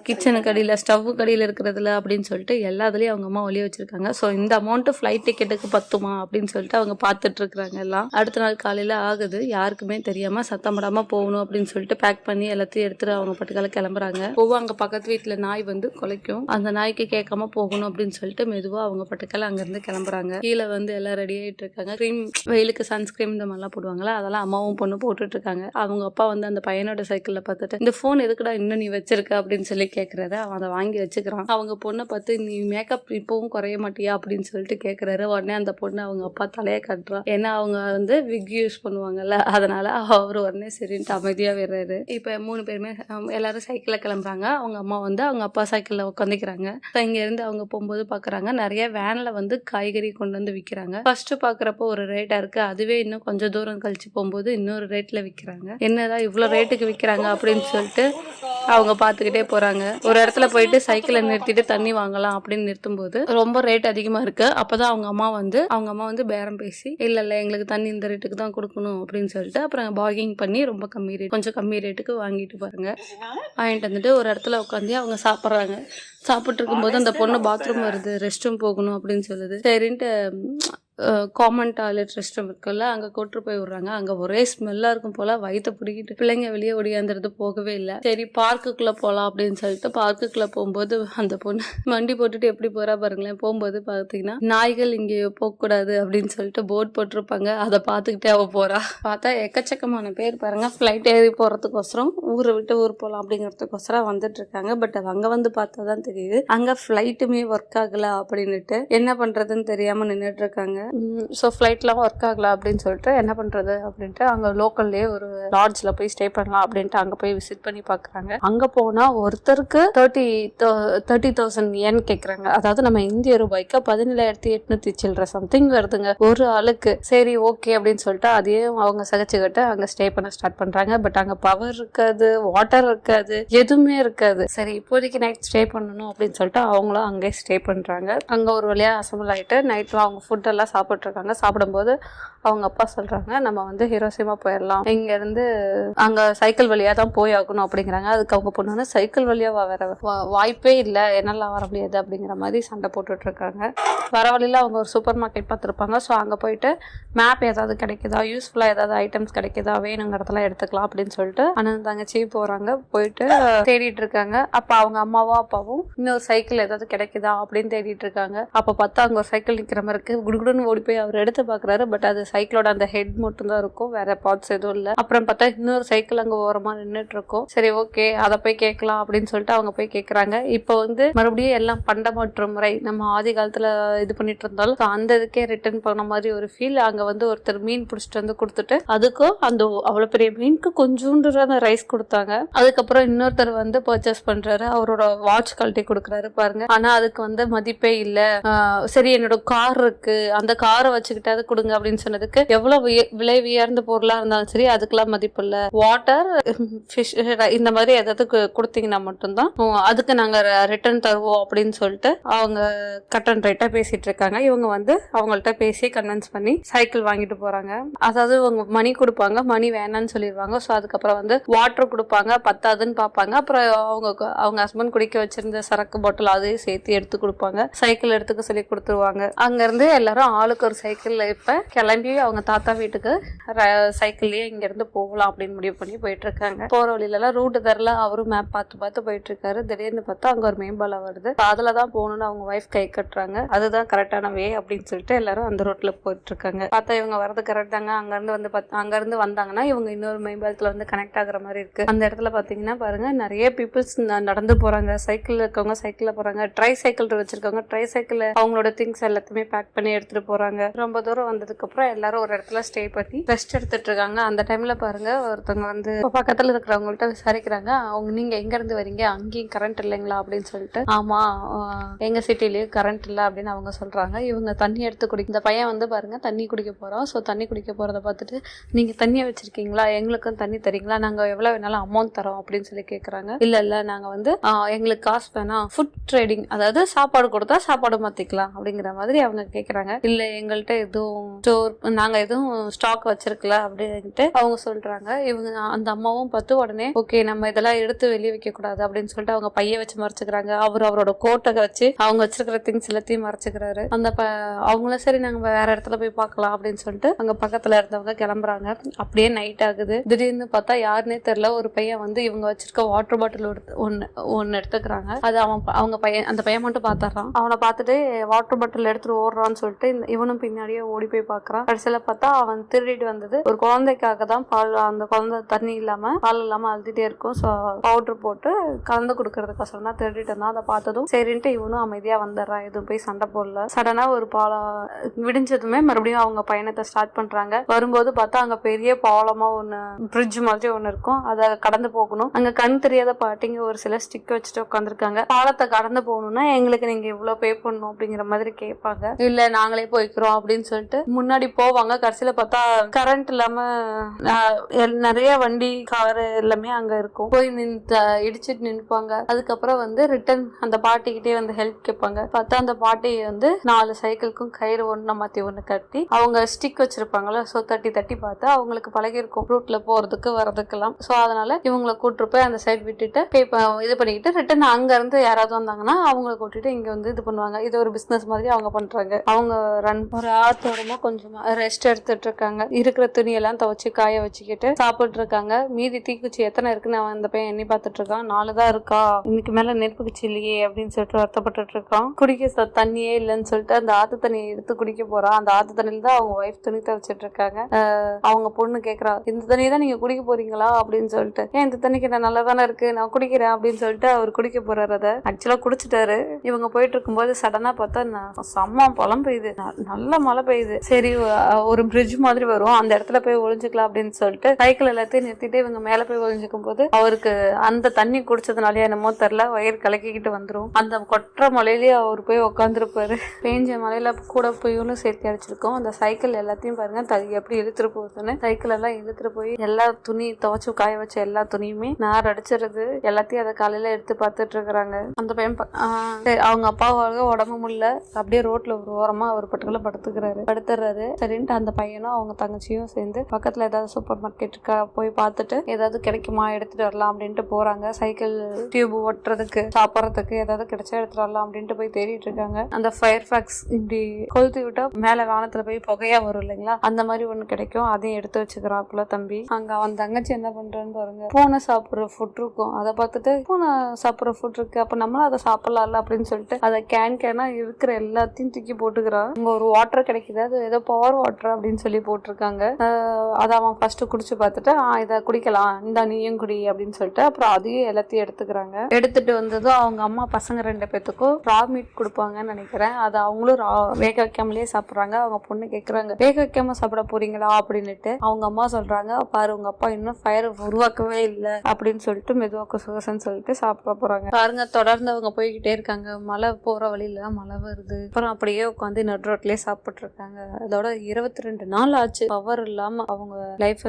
கிச்சனுக்கு அடியில் ஸ்டவ் கடியில் இருக்கிறதுல அப்படின்னு சொல்லிட்டு எல்லாத்துலேயும் அவங்க அம்மா ஒளிய வச்சிருக்காங்க. ஸோ இந்த அமௌண்ட்டு ஃப்ளைட் டிக்கெட்டுக்கு பத்துமா அப்படின்னு சொல்லிட்டு அவங்க பார்த்துட்டு இருக்கிறாங்க. எல்லாம் அடுத்த நாள் காலையில் ஆகுது, யாருக்குமே தெரியாமல் சத்தம் படாமல் போகணும் அப்படின்னு சொல்லிட்டு பேக் பண்ணி எல்லாத்தையும் எடுத்துட்டு அவங்க பட்டுக்கால கிளம்புறாங்க. அங்கே பக்கத்து வீட்டில் நாய் வந்து குலைக்கும், அந்த நாய்க்கு கேட்காம போகணும் அப்படின்னு சொல்லிட்டு மெதுவாக அவங்க பட்டுக்கால அங்கேருந்து கிளம்புறாங்க. கீழே வந்து எல்லாம் ரெடி ஆகிட்டு இருக்காங்க. க்ரீம், வெயிலுக்கு சன்ஸ்கிரீம் இந்த மாதிரிலாம் போடுவாங்களா, அதெல்லாம் அம்மாவும் பொண்ணு போட்டுட்டு இருக்காங்க. அவங்க அப்பா வந்து அந்த பையனோட சைக்கிளில் பார்த்துட்டு இந்த ஃபோன் எதுக்குடா இன்னும் நீ வச்சிருக்க அப்படின்னு சொல்லி கேட்கறத அவன் அதை வாங்கி வச்சுக்கிறான். அவங்க பொண்ணை பார்த்து நீ மேக்கப் இப்பவும் குறைய மாட்டியா அப்படின்னு சொல்லிட்டு கேட்கறாரு. உடனே அந்த பொண்ணு அவங்க அப்பா தலையை காட்டுறா. ஏன்னா அவங்க வந்து விக் யூஸ் பண்ணுவாங்கல்ல, அதனால அவர் உடனே சரின்ட்டு அமைதியா விடுறாரு. இப்ப 3 பேருமே எல்லாரும் சைக்கிள்ல கிளம்புறாங்க. அவங்க அம்மா வந்து அவங்க அப்பா சைக்கிள்ல உட்காந்துக்கிறாங்க. இங்க இருந்து அவங்க போகும்போது பாக்குறாங்க நிறைய வேன்ல வந்து காய்கறி கொண்டு வந்து விற்கிறாங்க. ஃபர்ஸ்ட் பாக்குறப்போ ஒரு ரேட்டா இருக்கு, அதுவே இன்னும் கொஞ்சம் தூரம் கழிச்சு போகும்போது இன்னொரு ரேட்ல விற்கிறாங்க. என்னதான் இவ்வளவு ரேட்டுக்கு விற்கிறாங்க அப்படின்னு சொல்லிட்டு அவங்க பார்த்துக்கிட்டே போறாங்க. ஒரு இடத்துல போயிட்டு சைக்கிளை நிறுத்திட்டு தண்ணி வாங்கலாம் அப்படின்னு நிறுத்தும் போது ரொம்ப ரேட் அதிகமா இருக்கு. அப்பதான் அவங்க அம்மா வந்து பேரம் பேசி இல்ல எங்களுக்கு தண்ணி இந்த ரேட்டுக்கு தான் கொடுக்கணும் அப்படின்னு சொல்லிட்டு அப்புறம் பார்கிங் பண்ணி ரொம்ப கம்மி ரேட், கொஞ்சம் கம்மி ரேட்டுக்கு வாங்கிட்டு பாருங்க. வாங்கிட்டு வந்துட்டு ஒரு இடத்துல உட்காந்து அவங்க சாப்பிட்றாங்க. சாப்பிட்டு இருக்கும்போது அந்த பொண்ணு பாத்ரூம் வருது, ரெஸ்ட் ரூம் போகணும் அப்படின்னு சொல்லுது. சரின்ட்டு காமன் டாய்லெட் ரெஸ்ட் ரூம் இருக்குல்ல, அங்கே கொட்டு போய் விடுறாங்க. அங்கே ஒரே ஸ்மெல்லாக இருக்கும் போல, வயிற்று பிடிக்கிட்டு பிள்ளைங்க வெளியே ஒடியாந்துறது போகவே இல்லை. சரி பார்க்குக்குள்ளே போகலாம் அப்படின்னு சொல்லிட்டு பார்க்குக்குள்ளே போகும்போது அந்த பொண்ணு வண்டி போட்டுட்டு எப்படி போகிறா பாருங்களேன். போகும்போது பார்த்தீங்கன்னா நாய்கள் இங்கே போகக்கூடாது அப்படின்னு சொல்லிட்டு போர்ட் போட்டிருப்பாங்க. அதை பார்த்துக்கிட்டே அவள் போகிறா. பார்த்தா எக்கச்சக்கமான பேர் பாருங்க ஃப்ளைட் ஏறி போகிறதுக்கோசரம் ஊரை விட்டு ஊர் போகலாம் அப்படிங்கிறதுக்கோசரம் வந்துட்டு இருக்காங்க. பட் அங்கே வந்து பார்த்தா தான் தெரியுது அங்கே ஃப்ளைட்டுமே ஒர்க் ஆகல அப்படின்னுட்டு என்ன பண்ணுறதுன்னு தெரியாமல் நின்றுட்டு இருக்காங்க. ஸோ ஃப்ளைட்லாம் ஒர்க் ஆகல அப்படின்னு சொல்லிட்டு என்ன பண்ணுறது அப்படின்ட்டு அங்கே லோக்கல்லே ஒரு லாட்ஜில் போய் ஸ்டே பண்ணலாம் அப்படின்ட்டு அங்கே போய் விசிட் பண்ணி பார்க்குறாங்க. அங்கே போனால் ஒருத்தருக்கு 30,000 yen கேட்குறாங்க. அதாவது நம்ம இந்திய ரூபாய்க்கு 17,800 சில்லற சம்திங் வருதுங்க ஒரு ஆளுக்கு. சரி ஓகே அப்படின்னு சொல்லிட்டு அதையும் அவங்க சகிச்சுக்கிட்டு அங்கே ஸ்டே பண்ண ஸ்டார்ட் பண்ணுறாங்க. பட் அங்கே பவர் இருக்காது, வாட்டர் இருக்காது, எதுவுமே இருக்காது. சரி இப்போதைக்கு நைட் ஸ்டே பண்ணணும் அப்படின்னு சொல்லிட்டு அவங்களும் அங்கே ஸ்டே பண்ணுறாங்க. அங்கே ஒரு வழியாக அசம்பிள் ஆகிட்டு நைட்டில் அவங்க ஃபுட்டெல்லாம் சாப்பிட்ருக்காங்க. சாப்பிடும்போது அவங்க அப்பா சொல்றாங்க நம்ம வந்து ஹிரோஷிமா போயிடலாம், இங்க இருந்து அங்க சைக்கிள் வழியா தான் போய் ஆகணும் அப்படிங்கிறாங்க. அதுக்கு அவங்க பொண்ணு சைக்கிள் வழியா வர வாய்ப்பே இல்லை, என்னெல்லாம் வர முடியாது அப்படிங்கிற மாதிரி சண்டை போட்டுட்டு இருக்காங்க. வர வழியில அவங்க ஒரு சூப்பர் மார்க்கெட் பார்த்துருப்பாங்க. ஸோ அங்கே போயிட்டு மேப் ஏதாவது கிடைக்குதா, யூஸ்ஃபுல்லாக ஏதாவது ஐட்டம்ஸ் கிடைக்குதா, வேணுங்கிறதெல்லாம் எடுத்துக்கலாம் அப்படின்னு சொல்லிட்டு அண்ணன் தங்கச்சி போறாங்க. போயிட்டு தேடிட்டு இருக்காங்க. அப்போ அவங்க அம்மாவும் அப்பாவும் இன்னொரு சைக்கிள் ஏதாவது கிடைக்குதா அப்படின்னு தேடிட்டு இருக்காங்க. அப்போ பார்த்தா அங்கே ஒரு சைக்கிள் நிற்கிற மாதிரி இருக்கு. குடுகுடுன்னு ஓடி போய் அவர் எடுத்து பாக்குறாரு. பட் அது சைக்கிளோட அந்த ஹெட் மட்டும் தான் இருக்கும், வேற பார்ட்ஸ் எதுவும் இல்லை. அப்புறம் பார்த்தா இன்னொரு சைக்கிள் அங்கே ஓரமா நின்றுட்டு இருக்கும். சரி ஓகே அதை போய் கேட்கலாம் அப்படின்னு சொல்லிட்டு அவங்க போய் கேட்கறாங்க. இப்போ வந்து மறுபடியும் எல்லாம் பண்டமாற்று முறை நம்ம ஆதி காலத்துல இது பண்ணிட்டு இருந்தாலும் அந்த இதுக்கே ரிட்டர்ன் பண்ண மாதிரி ஒரு ஃபீல். அங்க வந்து ஒருத்தர் மீன் பிடிச்சிட்டு வந்து கொடுத்துட்டு அதுக்கும் அந்த அவ்வளவு பெரிய மீனுக்கு கொஞ்சோண்டு ரைஸ் கொடுத்தாங்க. அதுக்கப்புறம் இன்னொருத்தர் வந்து பர்ச்சேஸ் பண்றாரு, அவரோட வாட்ச் கழட்டி கொடுக்குறாரு பாருங்க. ஆனா அதுக்கு வந்து மதிப்பே இல்ல. சரி என்னோட கார் இருக்கு, அந்த காரை வச்சுக்கிட்டாது கொடுங்க அப்படின்னு சொன்னதுக்கு எவ்வளவு விலை உயர்ந்த பொருளா இருந்தாலும் சரி அதுக்கெல்லாம் மதிப்பு இல்ல. வாட்டர், ஃபிஷ் இந்த மாதிரி ஏதாவது கொடுத்தீங்கன்னா மட்டும்தான் அதுக்கு நாங்க ரிட்டர்ன் தருவோம் அப்படின்னு சொல்லிட்டு அவங்க கட் அண்ட் ரைட்டா பேசிட்டு இருக்காங்க. இவங்க வந்து அவங்கள்ட்ட பேசி கன்வின்ஸ் பண்ணி சைக்கிள் வாங்கிட்டு போறாங்க. அதாவது அவங்க மணி கொடுப்பாங்க, மணி வேணான்னு சொல்லிடுவாங்க. ஸோ அதுக்கப்புறம் வந்து வாட்டர் கொடுப்பாங்க, பத்தாதுன்னு பார்ப்பாங்க. அப்புறம் அவங்க ஹஸ்பண்ட் குடிக்க வச்சிருந்த சரக்கு பாட்டில் அதையும் சேர்த்து எடுத்து கொடுப்பாங்க. சைக்கிள் எடுத்துக்க சொல்லி கொடுத்துருவாங்க. அங்க இருந்து எல்லாரும் ஆளுக்கு ஒரு சைக்கிள்ல இப்ப கிளம்பி அவங்க தாத்தா வீட்டுக்கு சைக்கிள்லயே இங்க இருந்து போகலாம் அப்படின்னு முடிவு பண்ணி போயிட்டு இருக்காங்க. போற வழியில எல்லாம் ரூட் தரல, அவரும் மேப் பார்த்து போயிட்டு இருக்காரு. திடீர்னு பார்த்தா அங்க ஒரு மேம்பாலம் வருது. அதுலதான் போகணும்னு அவங்க ஒய்ஃப் கை கட்டுறாங்க. அதுதான் கரெக்டான வே அப்படின்னு சொல்லிட்டு எல்லாரும் அந்த ரோட்ல போயிட்டு இருக்காங்க. பார்த்தா இவங்க வரது கரெக்ட் தாங்க. அங்க இருந்து வந்தாங்கன்னா இவங்க இன்னொரு மேம்பாலத்துல வந்து கனெக்ட் ஆகுற மாதிரி இருக்கு. அந்த இடத்துல பாத்தீங்கன்னா பாருங்க, நிறைய பீப்புள்ஸ் நடந்து போறாங்க. சைக்கிள் இருக்கவங்க சைக்கிள்ல போறாங்க. ட்ரை சைக்கிள் வச்சிருக்கவங்க ட்ரை சைக்கிள் அவங்களோட திங்ஸ் எல்லாத்தையுமே பேக் பண்ணி எடுத்துட்டு போறாங்க. ரொம்ப தூரம் வந்ததுக்கு அப்புறம் எல்லாரும் ஒரு இடத்துல ஸ்டே பண்ணி ரெஸ்ட் எடுத்துட்டு இருக்காங்க. அந்த டைம்ல பாருங்க, ஒருத்தவங்க வந்து பக்கத்துல இருக்கிறவங்கள்ட்ட விசாரிக்கிறாங்க, அவங்க நீங்க எங்க இருந்து வரீங்க, அங்கேயும் கரண்ட் இல்லைங்களா அப்படின்னு சொல்லிட்டு. ஆமா, எங்க சிட்டிலயும் கரண்ட் இல்ல அப்படின்னு அவங்க சொல்றாங்க. இவங்க தண்ணி எடுத்து குடிக்க, இந்த பையன் வந்து பாருங்க தண்ணி குடிக்க போறோம். ஸோ தண்ணி குடிக்க போறத பார்த்துட்டு, நீங்க தண்ணியை வச்சிருக்கீங்களா, எங்களுக்கும் தண்ணி தரீங்களா, நாங்க எவ்வளவு வேணாலும் அமௌண்ட் தரோம் அப்படின்னு சொல்லி கேக்குறாங்க. இல்ல நாங்க வந்து எங்களுக்கு காசு வேணாம், ஃபுட் ட்ரேடிங், அதாவது சாப்பாடு கொடுத்தா சாப்பாடு மாத்திக்கலாம் அப்படிங்கிற மாதிரி அவங்க கேக்குறாங்க. இல்ல எங்கள்கிட்ட எதுவும் நாங்க எதுவும் ஸ்டாக் வச்சிருக்கல அப்படின்ட்டு அவங்க சொல்றாங்க. இவங்க அந்த அம்மாவும் பார்த்து உடனே ஓகே, நம்ம இதெல்லாம் எடுத்து வெளியே வைக்க கூடாது அப்படின்னு சொல்லிட்டு அவங்க பைய வச்சு மறைச்சுக்கிறாங்க. அவரோட கோட்டை வச்சு அவங்க வச்சிருக்கிற திங்ஸ் எல்லாத்தையும் மறைச்சுக்கிறாரு. அந்த அவங்களும் சரி நாங்க வேற இடத்துல போய் பார்க்கலாம் அப்படின்னு சொல்லிட்டு அங்க பக்கத்துல இருந்தவங்க கிளம்புறாங்க. அப்படியே நைட் ஆகுது. திடீர்னு பார்த்தா யாருன்னே தெரியல, ஒரு பையன் வந்து இவங்க வச்சிருக்க வாட்டர் பாட்டில் ஒன்னு எடுத்துக்கிறாங்க. அது அவங்க பையன், அந்த பையன் மட்டும் பாத்துறான். அவனை பார்த்துட்டு வாட்டர் பாட்டில் எடுத்துட்டு ஓடுறான்னு சொல்லிட்டு இவனும் பின்னாடியே ஓடி போய் பாக்குறான். கடைசியில பார்த்தா அவன் திருடிட்டு வந்தது ஒரு குழந்தைக்காக தான். பால், அந்த குழந்தை தண்ணி இல்லாம பால் இல்லாம அழுதுட்டே இருக்கும். ஸோ பவுடர் போட்டு கலந்து கொடுக்கறதுக்கோசரம் தான் திருடிட்டு இருந்தான். அதை பார்த்ததும் சரின்ட்டு இவனும் அமைதியா வந்துடுறான். எதுவும் போய் சண்டை போடல. சடனா ஒரு விடிஞ்சதுமே மறுபடியும் அவங்க பயணத்தை ஸ்டார்ட் பண்றாங்க. வரும்போது பார்த்தா அங்க பெரிய பாலமா ஒண்ணு, பிரிட்ஜ் மாதிரி ஒண்ணு இருக்கும். அதை கடந்து போகணும். அங்க கண் தெரியாத பாட்டிங்க ஒரு சில ஸ்டிக் வச்சுட்டு உட்காந்துருக்காங்க. பாலத்தை கடந்து போகணும்னா எங்களுக்கு நீங்க இவ்வளவு பே பண்ணணும் அப்படிங்கிற மாதிரி கேட்பாங்க. இல்ல நாங்களே போய்க்கிறோம் அப்படின்னு சொல்லிட்டு முன்னாடி போவாங்க. கடைசியில பார்த்தா கரண்ட் இல்லாம நிறைய வண்டி காரு எல்லாமே அங்க இருக்கும். போய் இடிச்சிட்டு நின்னுப்பாங்க. அதுக்கப்புறம் வந்து ரிட்டர்ன் அந்த பாட்டிக்கிட்டே வந்து ஹெல்ப் கேட்பாங்க. பார்த்தா அந்த பாட்டி வந்து 4 சைக்கிளுக்கும் கயிறு ஒண்ணு மாத்தி ஒண்ணு கட்டி அவங்க ஸ்டிக் வச்சிருப்பாங்கல்ல, ஸோ தட்டி பார்த்து அவங்களுக்கு பழகி இருக்கும் ரூட்ல போறதுக்கு வரதுக்கெல்லாம். ஸோ அதனால இவங்களை கூட்டு போய் அந்த சைட் விட்டுட்டு இது பண்ணிக்கிட்டு ரிட்டர்ன் அங்க இருந்து யாராவது வந்தாங்கன்னா அவங்களை கூட்டிட்டு இங்க வந்து இது பண்ணுவாங்க. இது ஒரு பிசினஸ் மாதிரி அவங்க பண்றாங்க. அவங்க ஒரு ஆத்தோரமா கொஞ்சமா ரெஸ்ட் எடுத்துட்டு இருக்காங்க. இருக்கிற துணியெல்லாம் துவைச்சு காய வச்சுக்கிட்டு சாப்பிட்டு இருக்காங்க. மீதி தீக்குச்சி எத்தனை இருக்குன்னு அவன் அந்த பையன் எண்ணி பார்த்துட்டு இருக்கான். 4 தான் இருக்கா, இன்னைக்கு மேல நெருப்பு குச்சி இல்லையே அப்படின்னு சொல்லிட்டு வருத்தப்பட்டு இருக்கான். குடிக்க தண்ணியே இல்லைன்னு சொல்லிட்டு அந்த ஆத்து தண்ணியை எடுத்து குடிக்க போறான். அந்த ஆத்து தண்ணியில தான் அவங்க ஒய்ஃப் துணி துவைச்சிட்டு இருக்காங்க. அவங்க பொண்ணு கேக்குறா, இந்த தண்ணியை தான் நீங்க குடிக்க போறீங்களா அப்படின்னு சொல்லிட்டு. ஏன் இந்த தண்ணிக்கு நான் நல்லா தானே இருக்கு, நான் குடிக்கிறேன் அப்படின்னு சொல்லிட்டு அவர் குடிக்க போறாரு. அதை ஆக்சுவலா குடிச்சிட்டாரு. இவங்க போயிட்டு இருக்கும்போது சடனா பார்த்தா செம்ம பழம் பெய்யுது, நல்ல மழை பெய்யுது. சரி, ஒரு பிரிட்ஜ் மாதிரி வரும், அந்த இடத்துல போய் ஒளிஞ்சுக்கலாம் அப்படின்னு சொல்லிட்டு சைக்கிள் எல்லாத்தையும் நிறுத்திட்டு இவங்க மேல போய் ஒளிஞ்சுக்கும் போது அவருக்கு அந்த தண்ணி குடிச்சதுனாலே என்னமோ தெரியல, வயிறு கலக்கிக்கிட்டு வந்துரும். அந்த கொற்ற மலையிலேயே அவர் போய் உட்காந்துருப்பாரு. பேஞ்ச மலையில கூட போயும் சேர்த்து அடிச்சிருக்கோம். அந்த சைக்கிள் எல்லாத்தையும் பாருங்க எப்படி இழுத்துட்டு போகுதுன்னு. சைக்கிள் எல்லாம் இழுத்துட்டு போய் எல்லா துணி துவைச்சு காய வச்ச எல்லா துணியுமே நார் அடிச்சிருது. எல்லாத்தையும் அதை காலையில எடுத்து பார்த்துட்டு இருக்கிறாங்க. அந்த பையன் அவங்க அப்பாவாக உடம்பு முடியல, அப்படியே ரோட்ல ஒரு ஓரமா அவர் பட்டுக்குள்ள படுத்துறாரு. சரின்ட்டு அந்த பையனும் அவங்க தங்கச்சியும் சேர்ந்து பக்கத்துல ஏதாவது சூப்பர் மார்க்கெட் இருக்கா போய் பார்த்துட்டு ஏதாவது கிடைக்குமா எடுத்துட்டு வரலாம் அப்படின்ட்டு போறாங்க. சைக்கிள் டியூப் ஒட்டுறதுக்கு சாப்பிட்றதுக்கு ஏதாவது கிடைச்சா எடுத்துட்டு வரலாம் அப்படின்ட்டு போய் தேடிட்டு இருக்காங்க. அந்த ஃபயர் ஃபேக்ஸ் இப்படி கொளுத்தி விட்டா மேல வானத்துல போய் புகையா வரும் இல்லைங்களா, அந்த மாதிரி ஒண்ணு கிடைக்கும். அதையும் எடுத்து வச்சுக்கிறாப்புல தம்பி. அங்க அவன் தங்கச்சி என்ன பண்றான்னு பாருங்க. பூனை சாப்பிடுற ஃபுட் இருக்கும், அதை பார்த்துட்டு பூனை சாப்பிடுற ஃபுட் இருக்கு, அப்ப நம்மளும் அதை சாப்பிடலாம்ல அப்படின்னு சொல்லிட்டு அதை கேனா இருக்கிற எல்லாத்தையும் தூக்கி போட்டுக்கிறான். அங்க ஒரு வாட்டர் கிடைக்குது, அது ஏதோ பவர் வாட்டர் அப்படின்னு சொல்லி போட்டிருக்காங்க. அதை அவன் ஃபர்ஸ்ட் குடிச்சு பார்த்துட்டு இதை குடிக்கலாம், இந்த நீயும் குடி அப்படின்னு சொல்லிட்டு அப்புறம் அதையும் எல்லாத்தையும் எடுத்துக்கிறாங்க. எடுத்துட்டு வந்ததும் அவங்க அம்மா பசங்க 2 பேத்துக்கும் ரா மீட் கொடுப்பாங்கன்னு நினைக்கிறேன். அது அவங்களும் வேக வைக்காமலே சாப்பிடுறாங்க. அவங்க பொண்ணு கேக்குறாங்க, வேக வைக்காம சாப்பிட போறீங்களா அப்படின்னுட்டு. அவங்க அம்மா சொல்றாங்க, பாரு உங்க அப்பா இன்னும் ஃபயர் உருவாக்கவே இல்லை அப்படின்னு சொல்லிட்டு மெதுவாக்க சுகசன்னு சொல்லிட்டு சாப்பிட போறாங்க. பாருங்க, தொடர்ந்து அவங்க போய்கிட்டே இருக்காங்க. மழை போற வழியில மழை வருது. அப்புறம் அப்படியே உட்காந்து நடு ரோட்லயே சாப்பிட்டு இருக்காங்க. அதோட 22 நாள் ஆச்சு பவர் இல்லாம அவங்க லைஃப்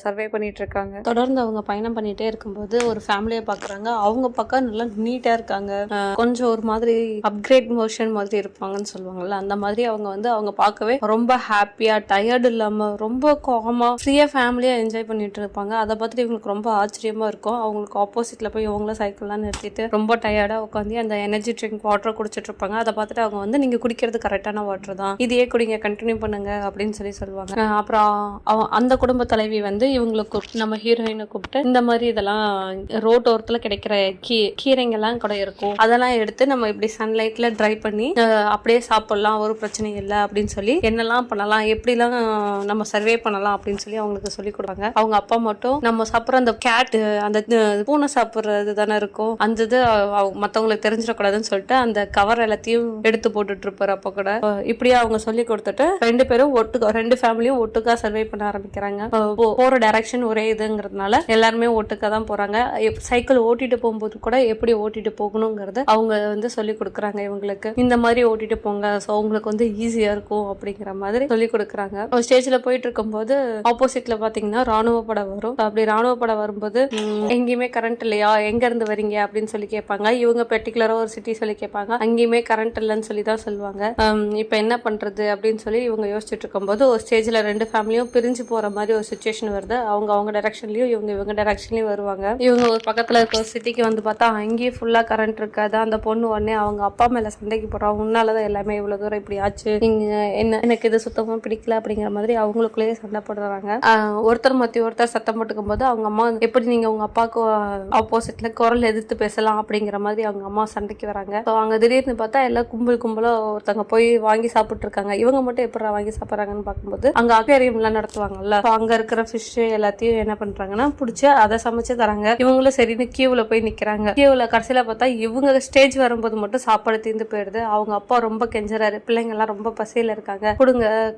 சர்வே பண்ணிட்டு இருக்காங்க. தொடர்ந்து அவங்க பயணம் பண்ணிட்டே இருக்கும்போது ஒரு ஃபேமிலியை பாக்குறாங்க. அவங்க பக்கம் நல்லா நீட்டா இருக்காங்க. கொஞ்சம் ஒரு மாதிரி அப்கிரேட் வெர்ஷன் மாதிரி இருப்பாங்கன்னு சொல்லுவாங்கல்ல, அந்த மாதிரி அவங்க வந்து அவங்க பார்க்கவே ரொம்ப ஹாப்பியா, டயர்டு இல்லாம ரொம்ப காமா ஃப்ரீயா ஃபேமிலியா என்ஜாய் பண்ணிட்டு இருப்பாங்க. அதை பார்த்துட்டு இவங்களுக்கு ரொம்ப ஆச்சரியமா இருக்கும். அவங்களுக்கு ஆப்போசிட்ல போய் இவங்களும் சைக்கிள்லாம் நிறுத்திட்டு ரொம்ப டயர்டா உட்காந்து அந்த எனர்ஜி ட்ரிங்க் வாட்டர் குடிச்சிட்டு இருப்பாங்க. அதை பார்த்துட்டு அவங்க வந்து நீங்க குடிக்கிறது கரெக்டான வாட்டர் வாட்டர் தான், இதையே குடிங்க, கண்டினியூ பண்ணுங்க அப்படின்னு சொல்லுவாங்க. அப்புறம் அந்த குடும்ப தலைவி வந்து இவங்களுக்கு நம்ம ஹீரோயினை கூப்பிட்டு இந்த மாதிரி இதெல்லாம் ரோட்டோரத்துல கிடைக்கிற கீரைங்கெல்லாம் கூட இருக்கும், அதெல்லாம் எடுத்து நம்ம இப்படி சன்லைட்ல ட்ரை பண்ணி அப்படியே சாப்பிடலாம், ஒரு பிரச்சனை இல்லை அப்படின்னு சொல்லி என்னெல்லாம் பண்ணலாம், எப்படிலாம் நம்ம சர்வே பண்ணலாம் அப்படின்னு சொல்லி அவங்களுக்கு சொல்லி கொடுப்பாங்க. அவங்க அப்பா மட்டும் நம்ம சாப்பிட்ற அந்த கேட், அந்த பூனை சாப்பிட்றது தானே இருக்கும், அந்த இது மற்றவங்களுக்கு தெரிஞ்சிடக்கூடாதுன்னு சொல்லிட்டு அந்த கவர் எல்லாத்தையும் எடுத்து போட்டுட்டு இருப்பாரு. அப்போ கூட இப்படியே அவங்க சொல்லி கொடுத்துட்டு ரெண்டு பேரும் ரெண்டு ஃபேமிலியும் ஒட்டுக்கா சர்வே பண்ண ஆரம்பிக்கிறாங்க. போற டைரக்ஷன் ஒரே இதுங்கிறதுனால எல்லாருமே ஒட்டுக்கா தான் போறாங்க. சைக்கிள் ஓட்டிட்டு போகும்போது கூட எப்படி ஓட்டிட்டு போகணுங்கிறத அவங்க வந்து சொல்லி கொடுக்குறாங்க இவங்களுக்கு. இந்த மாதிரி ஓட்டிட்டு போங்க, ஸோ உங்களுக்கு வந்து ஈஸியா இருக்கும் அப்படிங்கிற மாதிரி சொல்லி கொடுக்குறாங்க. ஸ்டேஜ்ல போயிட்டு இருக்கும்போது ஆப்போசிட்ல பாத்தீங்கன்னா ராணுவ படம் வரும். அப்படி ராணுவ படம் வரும்போது எங்கேயுமே கரண்ட் இல்லையா, எங்க இருந்து வரீங்க அப்படின்னு சொல்லி கேட்பாங்க. இவங்க பெர்டிகுலரா ஒரு சிட்டி சொல்லி கேட்பாங்க. அங்கேயுமே கரண்ட் இல்லைன்னு சொல்லி தான் சொல்லுவாங்க. இப்ப என்ன பண்றது அப்படின்னு சொல்லி இவங்க யோசிச்சுட்டு இருக்கும்போது ஒரு ஸ்டேஜ்ல ரெண்டு ஃபேமிலியும் பிரிஞ்சு போற மாதிரி ஒரு சிச்சுவேஷன் வருது. அவங்க டைரக்ஷன்லயும் இவங்க டைரக்ஷன்லயும் வருவாங்க. இவங்க ஒரு பக்கத்துல இருக்க ஒரு சிட்டிக்கு வந்து பார்த்தா அங்கேயே ஃபுல்லா கரண்ட் இருக்காது. அந்த பொண்ணு உடனே அவங்க அப்பா மேல சண்டைக்கு போறாங்க, உன்னாலதான் எல்லாமே இவ்வளவு தூரம் இப்படி ஆச்சு, என்ன எனக்கு இது சுத்தமா பிடிக்கல அப்படிங்கிற மாதிரி அவங்களுக்குள்ளேயே சண்டை போடுறாங்க. ஒருத்தர் மத்தி ஒருத்தர் சத்தம் போட்டுக்கும் போது அவங்க அம்மா எப்படி நீங்க உங்க அப்பாவுக்கு ஆப்போசிட்ல குரல் எதிர்த்து பேசலாம் அப்படிங்கிற மாதிரி அவங்க அம்மா சண்டைக்கு வராங்க. அங்க திடீர்னு பார்த்தா எல்லாம் கும்பலா ஒருத்தவங்க போய் வாங்கி சாப்பிட்டு இருக்காங்க. இவங்க மட்டும் எப்படி வாங்கி சாப்பிட்றாங்கன்னு பார்க்கும்போது அங்க அக்வேரியம் எல்லாம் நடத்துவாங்கல்ல, அங்க இருக்கிற ஃபிஷ் எல்லாத்தையும் என்ன பண்றாங்கன்னா பிடிச்சி அதை சமைச்சு தராங்க. இவங்களும் சரின்னு கியூல போய் நிக்கிறாங்க. கியூல கடைசியில பார்த்தா இவங்க ஸ்டேஜ் வரும்போது மட்டும் சாப்பாடு தீர்ந்து போயிடுது. அவங்க அப்பா ரொம்ப கெஞ்சறாரு, பிள்ளைங்க எல்லாம் ரொம்ப பசியில இருக்காங்க,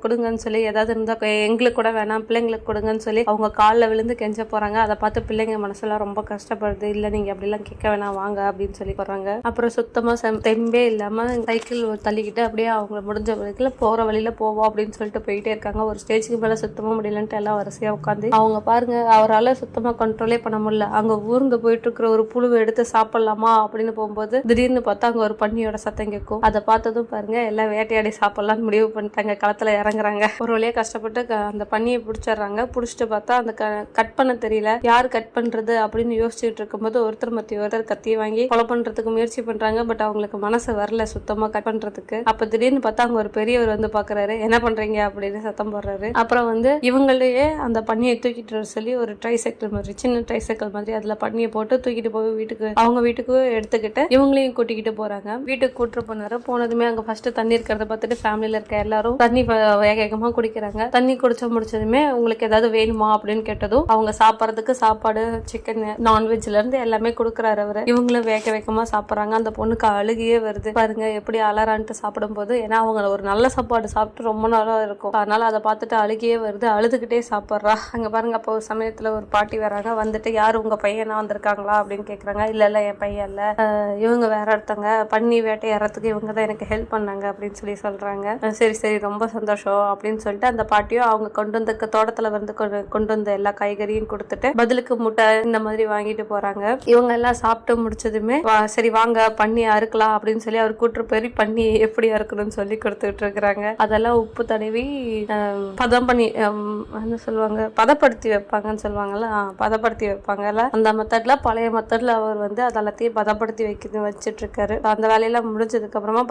கொடுங்கன்னு சொல்லி, ஏதாவது இருந்தா எங்களுக்கு கூட வேணாம், பிள்ளைங்களுக்கு கொடுங்கன்னு சொல்லி அவங்க காலில் விழுந்து கெஞ்ச போறாங்க. அதை பார்த்து பிள்ளைங்க மனசுலாம் ரொம்ப கஷ்டப்படுது. இல்ல நீங்க அப்படிலாம் கேட்க வேணாம், வாங்க அப்படின்னு சொல்லி போறாங்க. அப்புறம் சுத்தமா தெம்பே இல்லாம சைக்கிள் தள்ளிக்கிட்டு அப்படியே அவங்க முடிஞ்ச வரைக்கும் போற வழியில போவோம் அப்படின்னு சொல்லிட்டு போயிட்டே இருக்காங்க. ஒரு ஸ்டேஜுக்கு மேல சுத்தமா முடியலன்ட்டு எல்லாம் வரிசையா உட்காந்து அவங்க பாருங்க, அவரால் சுத்தமா கண்ட்ரோலே பண்ண முடியல. அங்க ஊர்ந்து போயிட்டு இருக்கிற ஒரு புழுவை எடுத்து சாப்பிடலாமா அப்படின்னு போகும்போது திடீர்னு பார்த்தா அங்க ஒரு பன்னியோட சத்தம் கேட்கும். அதை பார்த்ததும் பாருங்க எல்லாம் வேட்டையாடி சாப்பிடலாம்னு முடிவு பண்ணிட்டாங்க. களத்துல இறங்குறாங்க. ஒரு வழியா கஷ்டப்பட்டு அந்த பன்னியை பிடிச்சிடுறாங்க. பிடிச்சிட்டு பார்த்தா அந்த கட் பண்ண தெரியல, யாரு கட் பண்றது அப்படின்னு யோசிச்சுட்டு இருக்கும்போது ஒருத்தர் மத்தி ஒருத்தர் கத்தியை வாங்கி கொலை பண்றதுக்கு முயற்சி பண்றாங்க. பட் அவங்களுக்கு மனசு வரல சுத்தமா கட் பண்றதுக்கு. அப்ப திடீர்னு பார்த்தா அங்க ஒரு பெரியவர் வந்து பாக்குறாரு, என்ன பண்றீங்க அப்படின்னு சத்தம் போடுறாரு. அப்புறம் வந்து இவங்களையே அந்த பன்னியை தூக்கிட்டு வர சொல்லி ஒரு ட்ரைசைக்கிள் மாதிரி, சின்ன ட்ரைசைக்கிள் மாதிரி அதுல பன்னியை போட்டு தூக்கிட்டு போய் அவங்க வீட்டுக்கு எடுத்துக்கிட்டு இவங்களையும் கூட்டிக்கிட்டு போறாங்க. வீட்டுக்கு கூட்டு போனாரு. போனதுமே அங்க ஃபர்ஸ்ட் தண்ணி இருக்கிறத பார்த்துட்டு ஃபேமிலியில இருக்க எல்லாரும் தண்ணி வேகமா குடிக்கிறாங்க. தண்ணி குடிச்ச முடிச்சதுமே உங்களுக்கு ஏதாவது வேணுமா அப்படின்னு கேட்டதும் அவங்க சாப்பிட்றதுக்கு சாப்பாடு, சிக்கன், நான்வெஜ்ல இருந்து எல்லாமே கொடுக்குறாரு அவரு. இவங்களும் வேகமா சாப்பிட்றாங்க. அந்த பொண்ணுக்கு அழுகியே வருது. பாருங்க எப்படி அலறான்ட்டு சாப்பிடும் போது, ஏன்னா அவங்க ஒரு நல்ல சாப்பாடு சாப்பிட்டு ரொம்ப நாளா இருக்கும், அதனால அதை பார்த்துட்டு அழுகியே வருது. அழுதுகிட்டே சாப்பிட்றா. அங்க பாருங்க அப்போ ஒரு சமயத்துல ஒரு பாட்டி வராங்க. வந்துட்டு யாரு உங்க பையனா வந்திருக்காங்களா அப்படின்னு கேக்குறாங்க. இல்ல என் பையன் இல்ல, இவங்க வேற ஒருத்தங்க பன்னி வேட்டையாடுறதுக்கு இவங்க தான் எனக்கு ஹெல்ப் பண்ணாங்க அப்படின்னு சொல்றாங்க. சரி ரொம்ப சந்தோஷம் அப்படின்னு சொல்லிட்டு அந்த பாட்டியும் அவங்க கொண்டு வந்த தோட்டத்துல வந்து கொண்டு வந்த எல்லா காய்கறியும் கொடுத்துட்டு பதிலுக்கு முட்டை இந்த மாதிரி வாங்கிட்டு போறாங்க. இவங்க எல்லாம் சாப்பிட்டு முடிச்சதுமே சரி வாங்க பன்னி அறுக்கலாம் அப்படின்னு சொல்லி அவர் கூட்டு போய் பன்னி எப்படி அறுக்கணும்னு சொல்லி கொடுத்துட்டு இருக்கிறாங்க. அதெல்லாம் உப்பு தடவி பதம் பண்ணி என்ன சொல்லுவாங்க, பதப்படுத்தி வைப்பாங்கன்னு சொல்லுவாங்கல்ல, பதப்படுத்தி வைப்பாங்கல்ல, அந்த மெத்தட்ல பழைய மெத்தட்ல அவர் வந்து அதெல்லாத்தையும் பதப்படுத்தி வச்சிட்டு இருக்காரு. அந்த வேலையெல்லாம் முடிஞ்சதுக்கு அப்புறமா